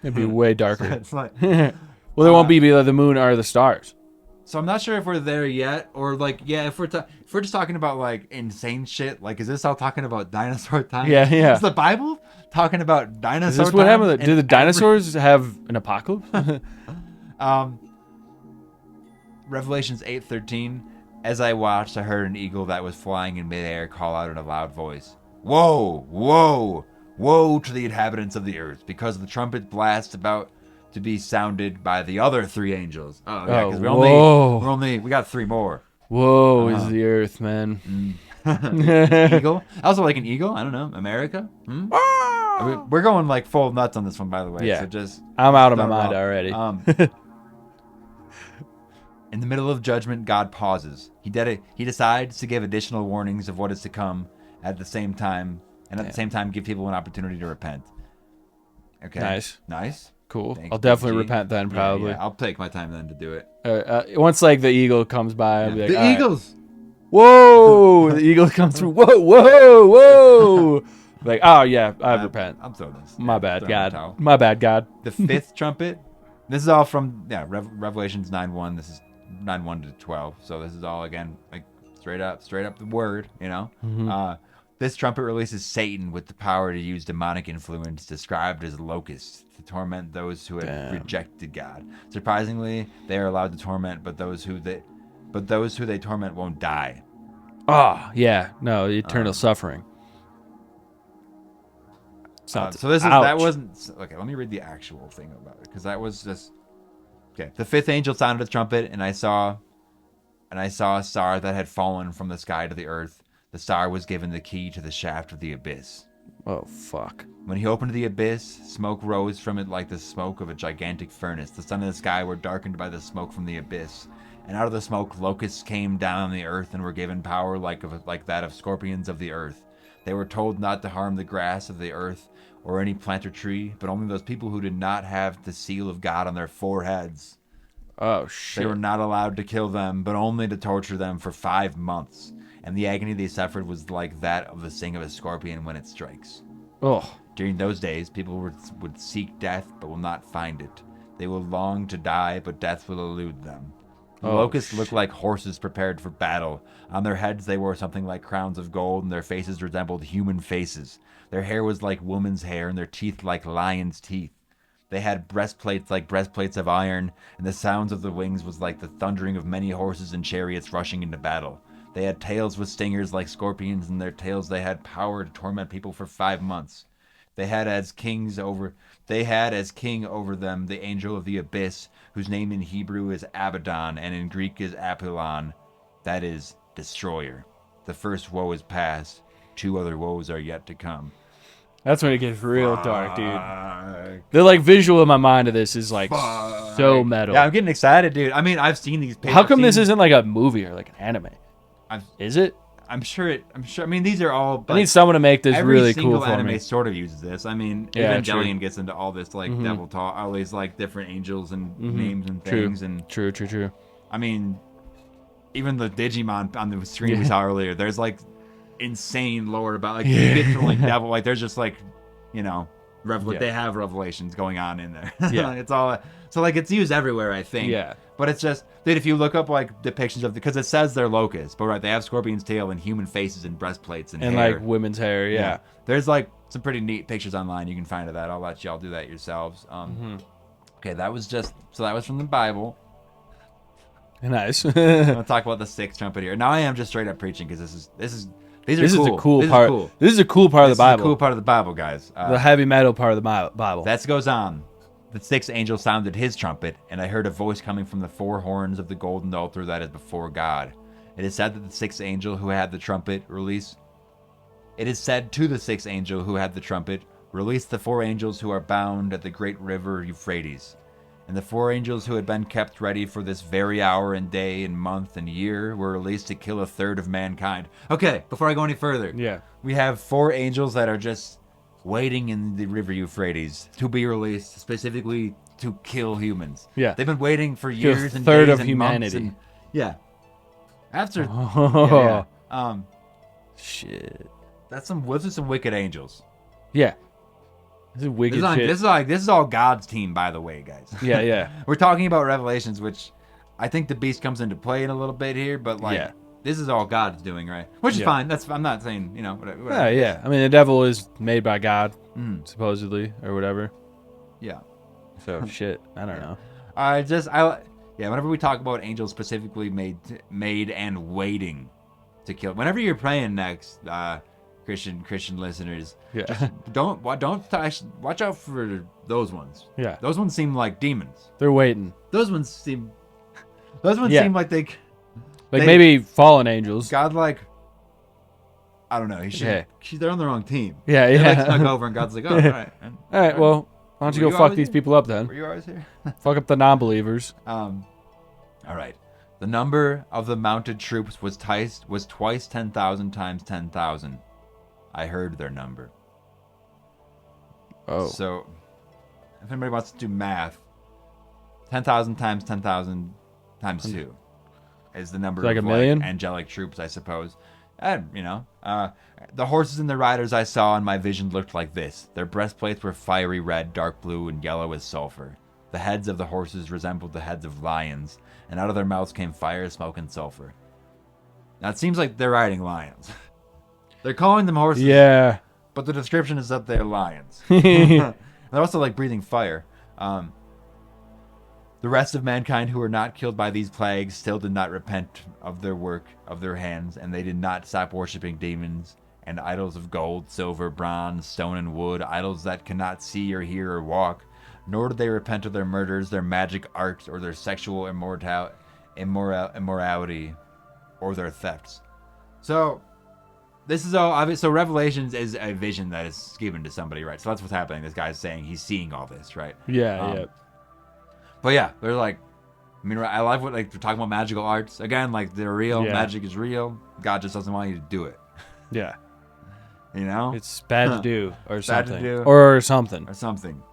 It'd be way darker. So it's like, well, there won't be the moon or the stars. So I'm not sure if we're there yet, or like, if we're just talking about like insane shit. Like, is this all talking about dinosaur time? Yeah. Is the Bible talking about dinosaur? Is this what time happened? Did the dinosaurs have an apocalypse? Revelations 8:13. As I watched, I heard an eagle that was flying in midair call out in a loud voice, "Woe, woe, woe to the inhabitants of the earth, because the trumpet blast about to be sounded by the other three angels." Oh, yeah, because we got three more. Whoa, is the earth, man. Eagle? Also like an eagle? I don't know. America? I mean, we're going like full nuts on this one, by the way. Yeah. So just I'm out of my mind already. In the middle of judgment, God pauses. He decides to give additional warnings of what is to come at the same time, and at the same time give people an opportunity to repent. Okay. Nice. Cool. Thanks, I'll definitely PG. repent then, probably. Yeah, I'll take my time then to do it. Once like the eagle comes by, I'll be like, the all right. eagles. Whoa! The eagle comes through. Whoa! Like, oh yeah, I repent. I'm so this. My bad, God. My bad, God. The fifth trumpet. This is all from Revelations 9:1. This is 9:1 to 12. So this is all again like straight up the word. You know. Mm-hmm. This trumpet releases Satan with the power to use demonic influence, described as locusts, to torment those who have rejected God. Surprisingly, they are allowed to torment, but those who they torment won't die. Oh yeah, no, eternal suffering. So that wasn't okay. Let me read the actual thing about it, because that was just okay. The fifth angel sounded a trumpet, and I saw a star that had fallen from the sky to the earth. The star was given the key to the shaft of the abyss. Oh, fuck. When he opened the abyss, smoke rose from it like the smoke of a gigantic furnace. The sun and the sky were darkened by the smoke from the abyss. And out of the smoke, locusts came down on the earth and were given power like that of scorpions of the earth. They were told not to harm the grass of the earth or any plant or tree, but only those people who did not have the seal of God on their foreheads. Oh, shit. They were not allowed to kill them, but only to torture them for 5 months. And the agony they suffered was like that of the sting of a scorpion when it strikes. Oh. During those days, people would seek death, but will not find it. They will long to die, but death will elude them. The locusts looked like horses prepared for battle. On their heads they wore something like crowns of gold, and their faces resembled human faces. Their hair was like woman's hair, and their teeth like lions' teeth. They had breastplates like breastplates of iron, and the sounds of the wings was like the thundering of many horses and chariots rushing into battle. They had tails with stingers like scorpions, and their tails they had power to torment people for 5 months. They had as king over them the angel of the abyss, whose name in Hebrew is Abaddon and in Greek is Apollon, that is, destroyer. The first woe is past, 2 other woes are yet to come. That's when it gets real dark, dude. The like visual in my mind of this is like so metal. Yeah, I'm getting excited, dude. I mean, I've seen these. How come this isn't like a movie or like an anime? Is it? I'm sure. I mean, these are all. I need someone to make this really cool for me. Every single anime me. sort of uses this. I mean, Yeah, Evangelion gets into all this like devil talk, all these like different angels and names and things. And True. I mean, even the Digimon on the screen we saw earlier, there's like insane lore about like you get to like devil, like there's just like, you know, they have revelations going on in there. Yeah. It's all so like it's used everywhere, I think. Yeah. But it's just that if you look up like depictions of because it says they're locusts, but right, they have scorpion's tail and human faces and breastplates and hair. like women's hair. Yeah. There's like some pretty neat pictures online you can find of that. I'll let y'all do that yourselves. Okay, that was from the Bible. Nice. I'm gonna talk about the 6th trumpet here. Now I am just straight up preaching because these are a cool part. This is a cool part of the Bible. This is a cool part of the Bible, guys. The heavy metal part of the Bible. That goes on. The 6th angel sounded his trumpet, and I heard a voice coming from the 4 horns of the golden altar that is before God. It is said that the 6th angel who had the trumpet release. It is said to the 6th angel who had the trumpet, release the 4 angels who are bound at the great river Euphrates. And the 4 angels who had been kept ready for this very hour and day and month and year were released to kill 1/3 of mankind. Okay, before I go any further, we have 4 angels that are just waiting in the river Euphrates to be released specifically to kill humans. Yeah, they've been waiting for years and 1/3 days of and humanity. months. And, after shit, those are some wicked angels. Yeah. This is wicked shit. This is all God's team, by the way, guys. Yeah. We're talking about Revelations, which I think the beast comes into play in a little bit here, but this is all God's doing, right? Which is fine. I'm not saying, whatever. Yeah. I mean, the devil is made by God, supposedly, or whatever. Yeah. So shit, I don't know. Whenever we talk about angels specifically made and waiting to kill, whenever you're praying next, Christian listeners, watch out for those ones. Yeah, those ones seem like demons. They're waiting. Those ones seem like they maybe fallen angels. God, like, I don't know. They're on the wrong team. Yeah. They like snuck over, and God's like, oh, all right. All right. Well, why don't you go fuck these people up then? Were you always here? Fuck up the non-believers. All right. The number of the mounted troops was twice 10,000 times 10,000. I heard their number. Oh. So, if anybody wants to do math, 10,000 times 10,000 times 2 is the number like of a million? Angelic troops, I suppose. The horses and the riders I saw in my vision looked like this. Their breastplates were fiery red, dark blue, and yellow as sulfur. The heads of the horses resembled the heads of lions, and out of their mouths came fire, smoke, and sulfur. Now, it seems like they're riding lions. They're calling them horses. Yeah. But the description is that they're lions. They're also like breathing fire. The rest of mankind who were not killed by these plagues still did not repent of their work of their hands, and they did not stop worshiping demons and idols of gold, silver, bronze, stone, and wood, idols that cannot see or hear or walk. Nor did they repent of their murders, their magic arts, or their sexual immorality, or their thefts. So, this is all obvious. So Revelations is a vision that is given to somebody, right? So that's what's happening. This guy's saying he's seeing all this, right? Yeah. But yeah, they're like, I mean, I love what, like, they're talking about magical arts. Again, like, they're real. Yeah. Magic is real. God just doesn't want you to do it. Yeah. You know? It's bad to do or Bad to something. do. Or something. Or something.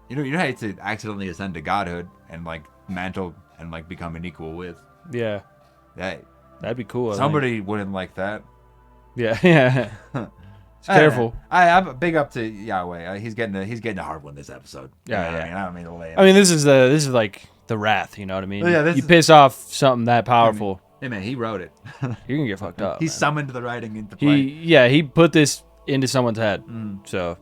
You don't hate to accidentally ascend to godhood and, like, mantle and, like, become an equal with. Yeah. Hey. That'd be cool. Somebody wouldn't like that. Yeah. Yeah. Careful. I'm big up to Yahweh. He's getting a hard one this episode. Yeah, You know what yeah. I mean, I don't mean to lay it. I mean, this is like the wrath. You know what I mean? Well, yeah, you piss off something that powerful, Hey man, he wrote it. you're gonna get fucked up. He man. summoned the writing into play. He put this into someone's head. So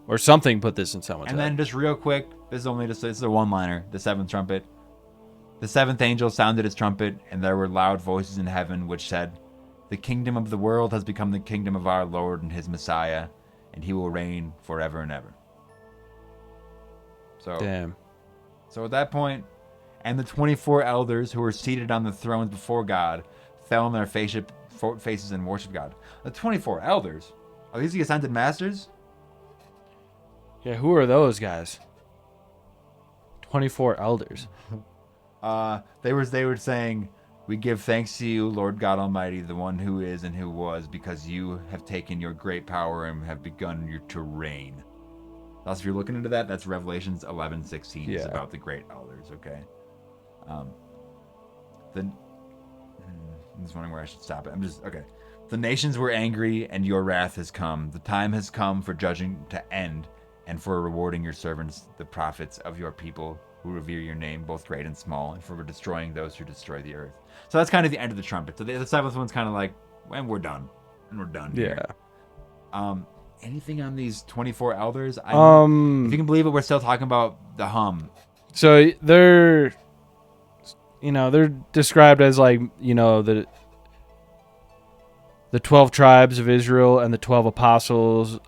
or something put this in someone's And head. then just real quick, this is a one-liner. The seventh trumpet. The seventh angel sounded his trumpet, and there were loud voices in heaven which said, "The kingdom of the world has become the kingdom of our Lord and his Messiah, and he will reign forever and ever." So, Damn. So at that point, and the 24 elders who were seated on the thrones before God fell on their faces and worshiped God. The 24 elders? Are these the ascended masters? Yeah, who are those guys? 24 elders. They were saying, "We give thanks to you, Lord God Almighty, the one who is and who was, because you have taken your great power and have begun to reign." Also, if you're looking into that, that's Revelations 11:16. It's about the great elders. Okay. I'm just wondering where I should stop it. Okay. The nations were angry, and your wrath has come. The time has come for judging to end, and for rewarding your servants, the prophets of your people, who revere your name, both great and small, and for destroying those who destroy the earth. So that's kind of the end of the trumpet. So the seventh one's kind of like, and we're done. And we're done here. Anything on these 24 elders? If you can believe it, we're still talking about the hum. So they're described as like, the 12 tribes of Israel and the 12 apostles,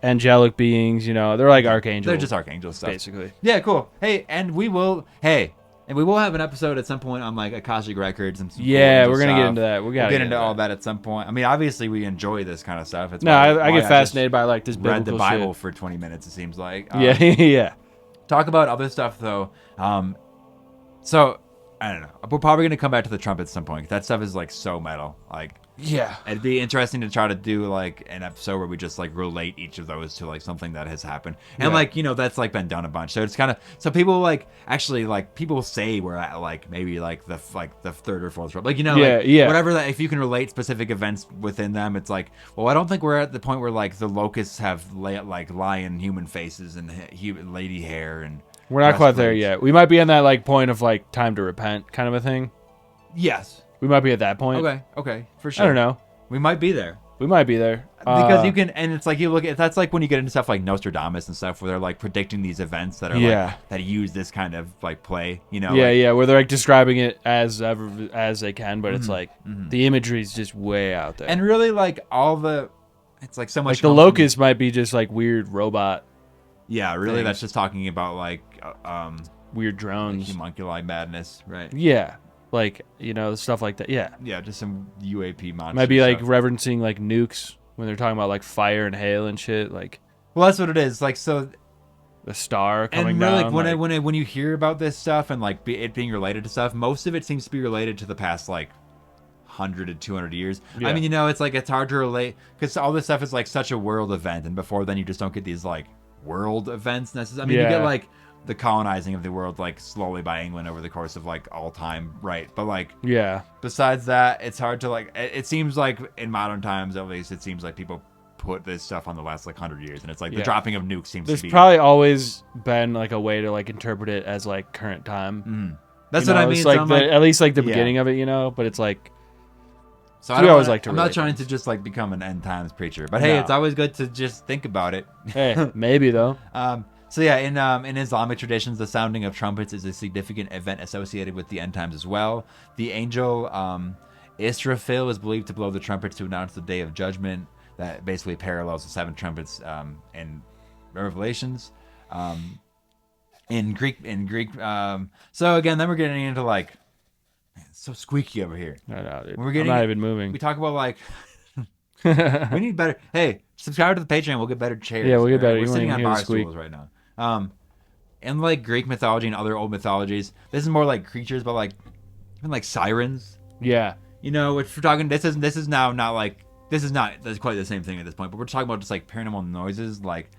angelic beings, they're like archangels. They're just archangel stuff. Basically. Yeah, cool. And we will have an episode at some point on like Akashic Records and some we're cool going to stuff. get into that. We'll get into all that at some point. I mean, obviously we enjoy this kind of stuff. It's I get fascinated by like this biblical read the Bible shit. for 20 minutes, it seems like. Yeah. Talk about other stuff though. So I don't know. We're probably going to come back to the trumpet at some point. That stuff is like so metal. Like, yeah, it'd be interesting to try to do like an episode where we just like relate each of those to like something that has happened, and like that's like been done a bunch. So it's kind of people like actually like people say we're at like maybe like the third or fourth like whatever that if you can relate specific events within them, it's like I don't think we're at the point where like the locusts have like lion human faces and human lady hair and we're not quite there yet. We might be in that like point of like time to repent kind of a thing. Yes. We might be at that point. Okay, for sure. I don't know. We might be there. Because you can, and it's like you look at that's like when you get into stuff like Nostradamus and stuff where they're like predicting these events that are like that use this kind of like play, where they're like describing it as they can, but it's like the imagery is just way out there. And really, like it's like so much. Like the locust might be just like weird robot. Yeah, really, things. That's just talking about like weird drones, like homunculi madness, right? Yeah. Like, stuff like that. Yeah. Yeah, just some UAP monsters. Might be like referencing like nukes when they're talking about like fire and hail and shit. Like, well, that's what it is. Like, so the star coming and really, down. Like, when you hear about this stuff and like it being related to stuff, most of it seems to be related to the past like 100 to 200 years. Yeah. I mean, it's hard to relate because all this stuff is like such a world event, and before then you just don't get these like world events necessarily. I mean, you get like the colonizing of the world like slowly by England over the course of like all time, right? But like besides that, it's hard to like it seems like in modern times at least it seems like people put this stuff on the last like 100 years, and it's like the dropping of nukes seems to be. There's probably always been like a way to like interpret it as like current time. That's what I mean. It's like at least like the beginning of it, but it's like so I always like to. I'm not trying to just like become an end times preacher, but hey, it's always good to just think about it. Hey, maybe though. So yeah, in Islamic traditions, the sounding of trumpets is a significant event associated with the end times as well. The angel Israfil is believed to blow the trumpets to announce the day of judgment. That basically parallels the seven trumpets in Revelations. In Greek. So again, then we're getting into like, man, it's so squeaky over here. I know, dude. I'm not even moving. We talk about like. We need better. Hey, subscribe to the Patreon. We'll get better chairs. Yeah, we'll get better. We're You won't sitting even on hear the bar squeak. stools right now. In like Greek mythology and other old mythologies, this is more like creatures, but like even like sirens. Yeah. You know, if we're talking, this is now not like that's quite the same thing at this point. But we're talking about just like paranormal noises, like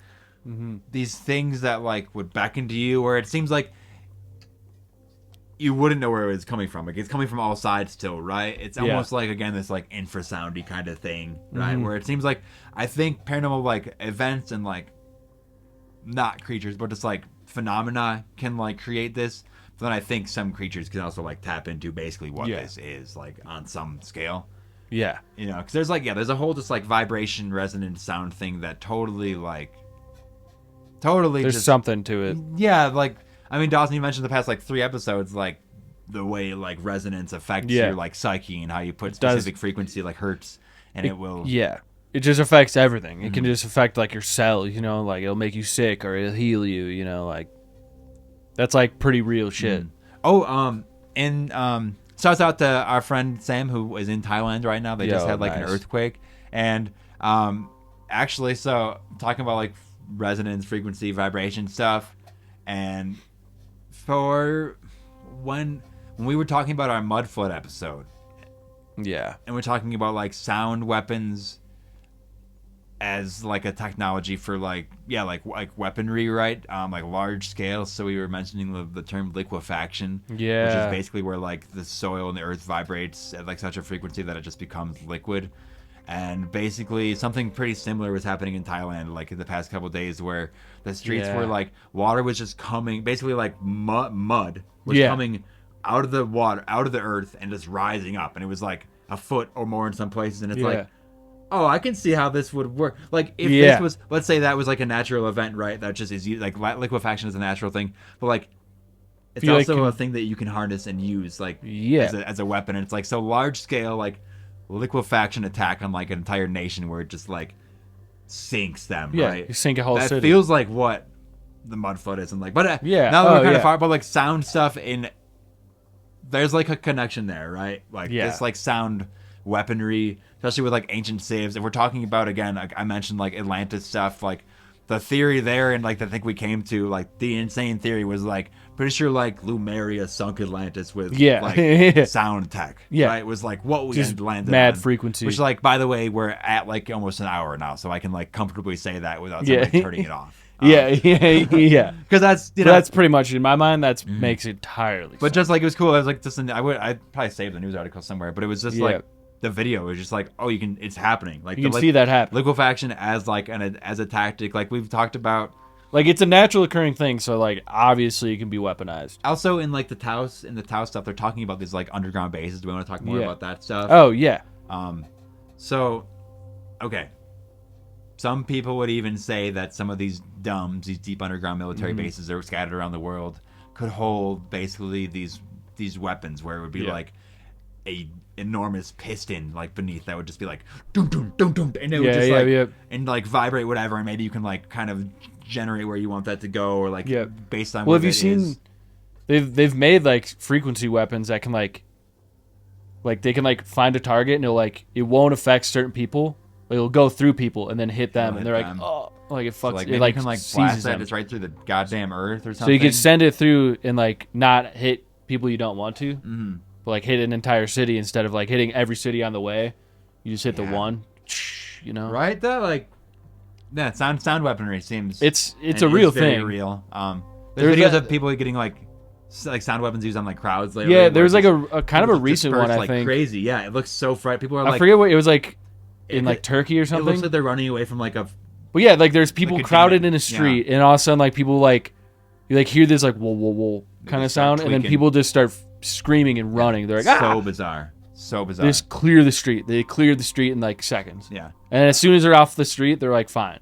these things that like would beckon to you, where it seems like you wouldn't know where it's coming from. Like it's coming from all sides still, right? It's almost like, again, this like infrasoundy kind of thing, right? Where it seems like, I think paranormal like events and like not creatures, but just like phenomena can like create this. But then I think some creatures can also like tap into basically what this is, like on some scale. Yeah. You know, because there's a whole just like vibration resonant sound thing that totally There's just, something to it. Yeah, like, I mean, Dawson, you mentioned the past like 3 episodes, like the way like resonance affects your like psyche and how you put specific frequency like hertz, and it will. Yeah, it just affects everything. It can just affect like your cells. You know, like it'll make you sick or it'll heal you. You know, like that's like pretty real shit. Shouts out to our friend Sam, who is in Thailand right now. They just had like an earthquake, and actually, so talking about like resonance, frequency, vibration stuff, and for when we were talking about our mud flood episode, and we're talking about like sound weapons as like a technology for like weaponry, right? Like large scale. So we were mentioning the term liquefaction, which is basically where like the soil and the earth vibrates at like such a frequency that it just becomes liquid. And basically something pretty similar was happening in Thailand like in the past couple of days, where the streets were like water was just coming, basically like mud was coming out of the water, out of the earth, and just rising up, and it was like a foot or more in some places, and it's like, oh, I can see how this would work. Like if this was, let's say that was like a natural event, right? That just is like liquefaction is a natural thing, but like it's also a thing that you can harness and use like as a weapon. And it's like so large scale like liquefaction attack on like an entire nation where it just like sinks them, right? You sink a whole city. That feels like what the mud flood is, and like, but now that we're kind of far, but like sound stuff there's like a connection there, right? Like this like sound weaponry, especially with like ancient civs. If we're talking about, again, like I mentioned like Atlantis stuff, like the theory there, and like I think we came to like the insane theory was like pretty sure like Lemuria sunk Atlantis with like sound tech, right? It was like what we just landed mad on, frequency, which like, by the way, we're at like almost an hour now, so I can like comfortably say that without somebody turning it off. Because that's that's pretty much in my mind. That makes it entirely. But just like it was cool. I was like, I'd probably save the news article somewhere. But it was just like the video was just like, oh, it's happening. Like you can see that happen. Liquefaction as like as a tactic, like we've talked about. Like it's a natural occurring thing, so like obviously it can be weaponized. Also in like the Taos stuff, they're talking about these like underground bases. Do we want to talk more about that stuff? Oh yeah. So, okay. Some people would even say that some of these deep underground military bases that are scattered around the world could hold basically these weapons, where it would be like a enormous piston like beneath that would just be like dum dum dum dum, and it would just and like vibrate whatever, and maybe you can like kind of generate where you want that to go, or like based on have you seen they've made like frequency weapons that can like they can like find a target and it won't affect certain people. It'll go through people and then hit them, and they're like, oh, like it fucks. So like it like you can like blast that it's right through the goddamn earth or something. So you can send it through and like not hit people you don't want to, but like hit an entire city instead of like hitting every city on the way. You just hit the one, you know? Right? That like sound weaponry seems it's a real very thing. Real. There's videos of people getting like sound weapons used on like crowds lately. Yeah, there was like a kind of a recent one, I like think. Crazy. Yeah, it looks so fright. People are like, I forget what it was like. In like Turkey or something. It looks like they're running away from like a. But yeah, like there's people crowded in a street, and all of a sudden like people like you like hear this like whoa whoa whoa kind of sound, and then people just start screaming and running. They're like, so bizarre, so bizarre. They just clear the street. They cleared the street in like seconds. Yeah, and as soon as they're off the street, they're like fine.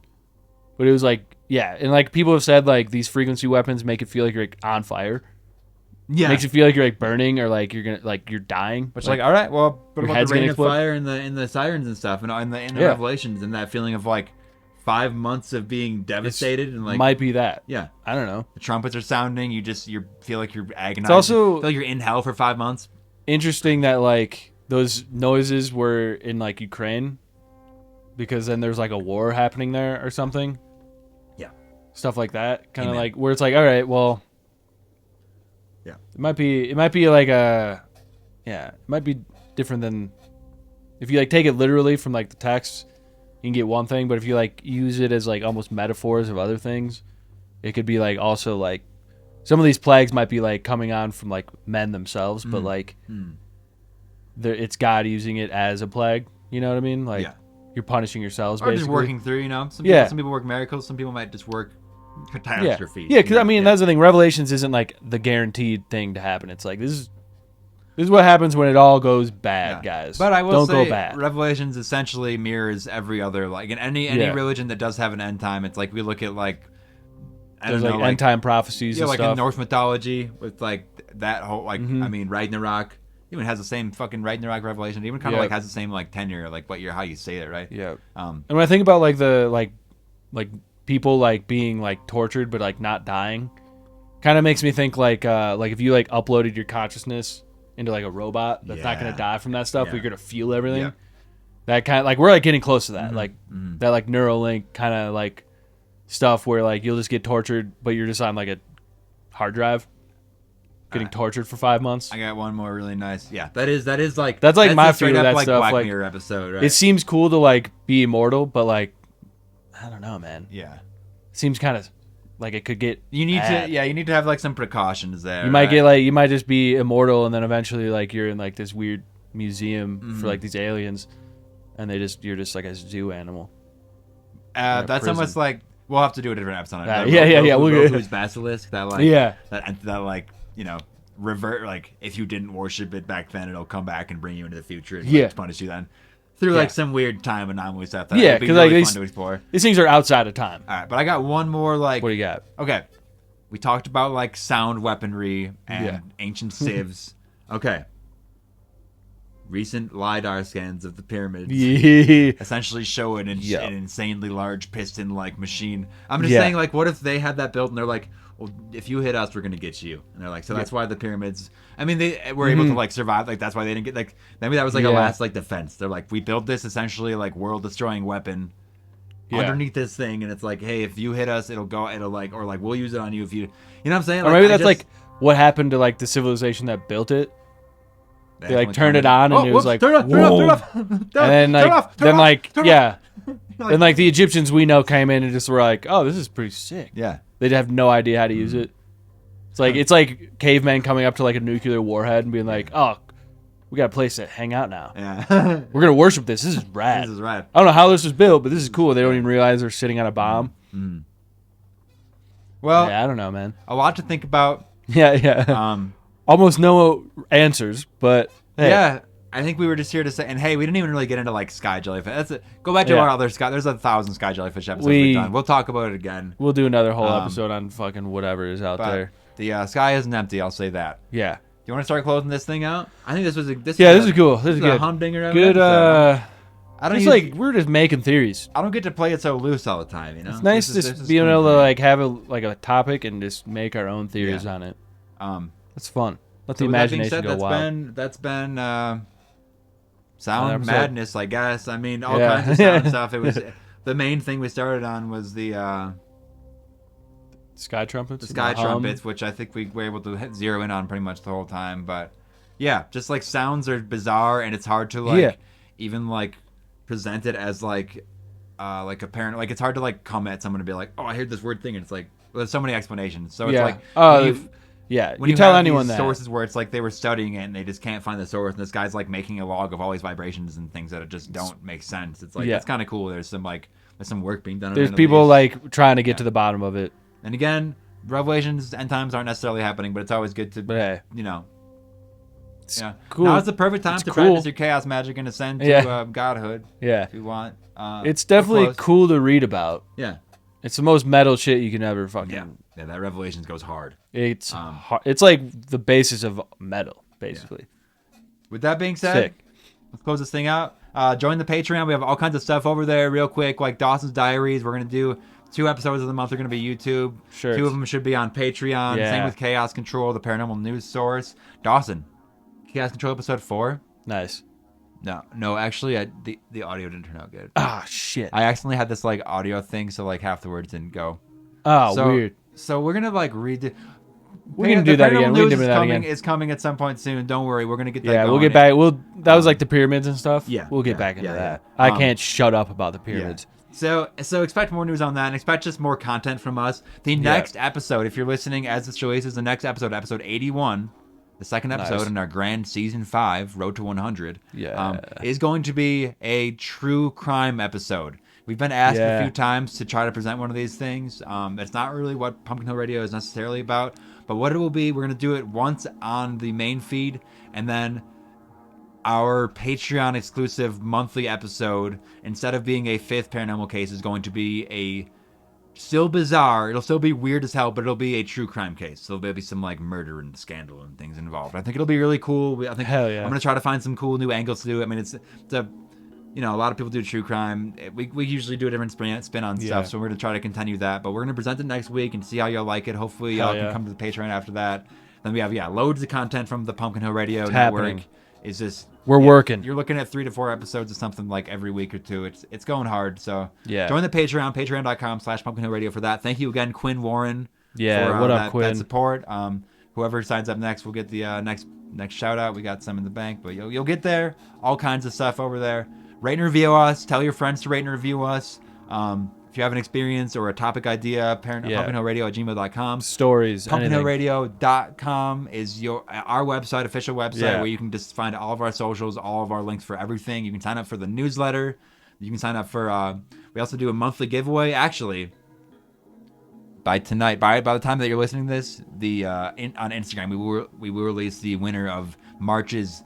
But it was like and like people have said like these frequency weapons make it feel like you're like on fire. Yeah, makes you feel like you're like burning or like you're dying. Which like all right, well, what about the rain of fire and the sirens and stuff, and in the revelations and that feeling of like 5 months of being devastated and like might be that. Yeah, I don't know. The trumpets are sounding. You feel like you're agonizing. It's also feel like you're in hell for 5 months. Interesting that like those noises were in like Ukraine, because then there's like a war happening there or something. Yeah. Stuff like that. Kind of Amen. like where it's like, all right, well, Yeah. it might be like it might be different than if you like take it literally from like the text, you can get one thing, but if you like use it as like almost metaphors of other things, it could be like also like some of these plagues might be like coming on from like men themselves, but like it's God using it as a plague. You know what I mean? Like you're punishing yourselves, Or basically. just working through, you know? Some people work miracles, some people might just work catastrophes. Yeah, because I mean that's the thing. Revelations isn't like the guaranteed thing to happen. It's like this is what happens when it all goes bad, guys. But I will don't say, go bad. Revelations essentially mirrors every other, like in any religion that does have an end time. It's like we look at like There's like end time prophecies. Yeah, and like stuff. in Norse mythology with like that whole like I mean Ragnarok even has the same fucking Ragnarok Revelation. It even kind of like has the same like tenure, like how you say it, right? Yeah. And when I think about like the like people like being like tortured but like not dying, kind of makes me think like if you like uploaded your consciousness into like a robot that's not gonna die from that stuff, but you're gonna feel everything. Yeah. That kind of like we're like getting close to that, like that like Neuralink kind of like stuff where like you'll just get tortured, but you're just on like a hard drive, getting tortured for 5 months. I got one more really nice. Yeah, that is like that's like my straight fear of up that like stuff. Black Like Mirror episode, right? it seems cool to like be immortal, but like I don't know, man. Yeah, it seems kind of like it could get. You need bad. you need to have like some precautions there. You might get like you might just be immortal, and then eventually like you're in like this weird museum for like these aliens, and you're just like a zoo animal. That's prison. almost like we'll have to do a different episode on it. Yeah. We'll who's basilisk that like Yeah. that like you know revert like if you didn't worship it back then it'll come back and bring you into the future and like, punish you then through like some weird time anomaly stuff. That would be really like fun to explore. These things are outside of time. All right, but I got one more like. What do you got? Okay, we talked about like sound weaponry and ancient civs. Okay. Recent LiDAR scans of the pyramids essentially show an insanely large piston-like machine. I'm just saying, like, what if they had that built and they're like, well, if you hit us, we're going to get you. And they're like, so that's why the pyramids, I mean, they were able to, like, survive. Like, that's why they didn't get, like, maybe that was, like, a last, like, defense. They're like, we built this essentially, like, world-destroying weapon underneath this thing. And it's like, hey, if you hit us, it'll like, or, like, we'll use it on you if you, you know what I'm saying? Or maybe that's, like, what happened to, like, the civilization that built it. They like turned it on and it was like, turn off, and then like, then like the Egyptians we know came in and just were like, oh, this is pretty sick. Yeah, they'd have no idea how to use it. It's like cavemen coming up to like a nuclear warhead and being like, oh, we got a place to hang out now. Yeah, we're gonna worship this. This is rad. This is rad. I don't know how this was built, but this is cool. They don't even realize they're sitting on a bomb. Well, yeah, I don't know, man. A lot to think about. Yeah. Almost no answers, but hey. Yeah, I think we were just here to say, and hey, we didn't even really get into like sky jellyfish. That's it. Go back to our other sky. There's 1,000 sky jellyfish episodes we've done. We'll talk about it again. We'll do another whole episode on fucking whatever is out there. The sky isn't empty. I'll say that. Yeah. Do you want to start closing this thing out? I think this is cool. This is good. A humdinger. Good. I don't like we're just making theories. I don't get to play it so loose all the time. You know, it's nice just being able to like have a topic and just make our own theories on it. It's fun. Let the imagination go wild. That's been sound madness, I guess. I mean, all kinds of sound stuff. It was the main thing we started on was the sky trumpets. The sky trumpets, which I think we were able to zero in on pretty much the whole time. But yeah, just like sounds are bizarre, and it's hard to like even like present it as like apparent. Like it's hard to like come at someone and be like, oh, I heard this weird thing, and it's like there's so many explanations. So it's like when you tell have anyone these that sources where it's like they were studying it and they just can't find the source, and this guy's like making a log of all these vibrations and things that just don't make sense. It's like that's kind of cool. There's some work being done. There's people like trying to get to the bottom of it. And again, revelations end times aren't necessarily happening, but it's always good to you know. Yeah, cool. Now is the perfect time to practice your chaos magic and ascend to godhood. Yeah, if you want. It's definitely cool to read about. Yeah. It's the most metal shit you can ever fucking. Yeah, that Revelations goes hard. It's it's like the basis of metal, basically. Yeah. With that being said, let's close this thing out. Join the Patreon. We have all kinds of stuff over there, real quick, like Dawson's Diaries. We're gonna do 2 episodes of the month are gonna be YouTube. Sure. 2 of them should be on Patreon. Yeah. Same with Chaos Control, the paranormal news source. Dawson, Chaos Control episode 4. Nice. No. Actually, the audio didn't turn out good. Ah, shit. I accidentally had this like audio thing, so like half the words didn't go. Oh, So, weird. So we're gonna like read it. We can do that again. We can do that again. It's coming at some point soon. Don't worry, we're gonna get that. Yeah, going. we'll get back. That was like the pyramids and stuff. Yeah, we'll get yeah, back into yeah, that. yeah. I can't shut up about the pyramids. Yeah. So expect more news on that, and expect just more content from us. The next episode, if you're listening as this releases, the next episode 81, the second episode in our grand season 5, Road to 100, is going to be a true crime episode. We've been asked a few times to try to present one of these things. It's not really what Pumpkin Hill Radio is necessarily about, but what it will be, we're going to do it once on the main feed, and then our Patreon exclusive monthly episode, instead of being a 5th paranormal case, is going to be a still bizarre. It'll still be weird as hell, but it'll be a true crime case. So there'll be some like murder and scandal and things involved. I think it'll be really cool. I think I'm going to try to find some cool new angles to do. I mean, it's a, you know, a lot of people do true crime. We usually do a different spin on stuff, so we're going to try to continue that. But we're going to present it next week and see how y'all like it. Hopefully y'all can come to the Patreon after that. Then we have loads of content from the Pumpkin Hill Radio Network. It's just we're working. You're looking at 3 to 4 episodes of something like every week or two. It's going hard. So join the Patreon, patreon.com/Pumpkin Hill Radio for that. Thank you again, Quinn Warren. Yeah, what up, Quinn? That support. Whoever signs up next will get the next shout out. We got some in the bank, but you'll get there. All kinds of stuff over there. Rate and review us. Tell your friends to rate and review us. If you have an experience or a topic idea, pumpkinhillradio@gmail.com. Stories, pumpkinhillradio.com is our website, official website, where you can just find all of our socials, all of our links for everything. You can sign up for the newsletter. You can sign up for, we also do a monthly giveaway. Actually, by tonight, by the time that you're listening to this, on Instagram, we will release the winner of March's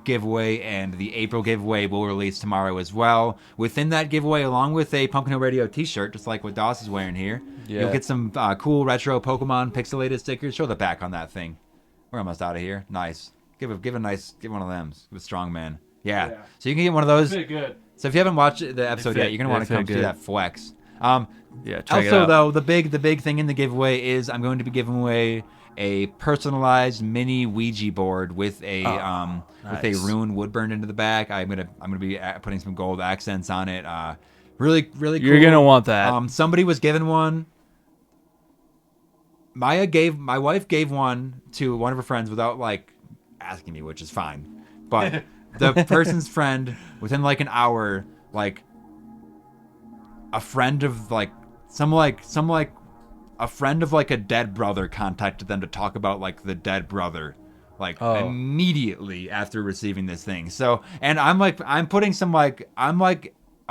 giveaway, and the April giveaway will release tomorrow as well. Within that giveaway, along with a Pumpkin Hill Radio t-shirt, just like what Doss is wearing here, you'll get some cool retro Pokemon pixelated stickers. Show the back on that thing. We're almost out of here. Nice. Give one of them with Strongman. Yeah. So you can get one of those. Pretty good. So if you haven't watched the episode yet, you're gonna want to come see that flex. Check it out. Also, though, the big thing in the giveaway is I'm going to be giving away a personalized mini Ouija board with a with a rune wood burned into the back. I'm gonna be putting some gold accents on it. Really cool. You're gonna want that. Somebody was given one. My wife gave one to one of her friends without like asking me, which is fine. But the person's friend, within like an hour, like a friend of like a friend of like a dead brother contacted them to talk about like the dead brother, like immediately after receiving this thing. So, and I'm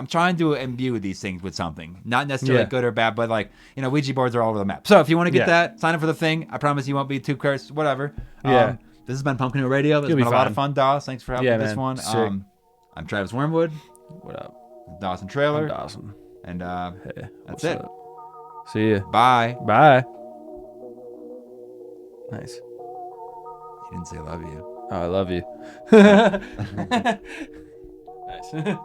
trying to imbue these things with something, not necessarily good or bad, but like, you know, Ouija boards are all over the map. So if you want to get that, sign up for the thing. I promise you won't be too cursed, whatever. This has been Pumpkin Hill Radio. This has been a lot of fun, Doss. Thanks for helping with this one. I'm Travis Wormwood. What up? Dawson Trailer. I'm Dawson. And hey, that's it. Up? See ya. Bye. Nice. He didn't say love you. Oh, I love you. Nice.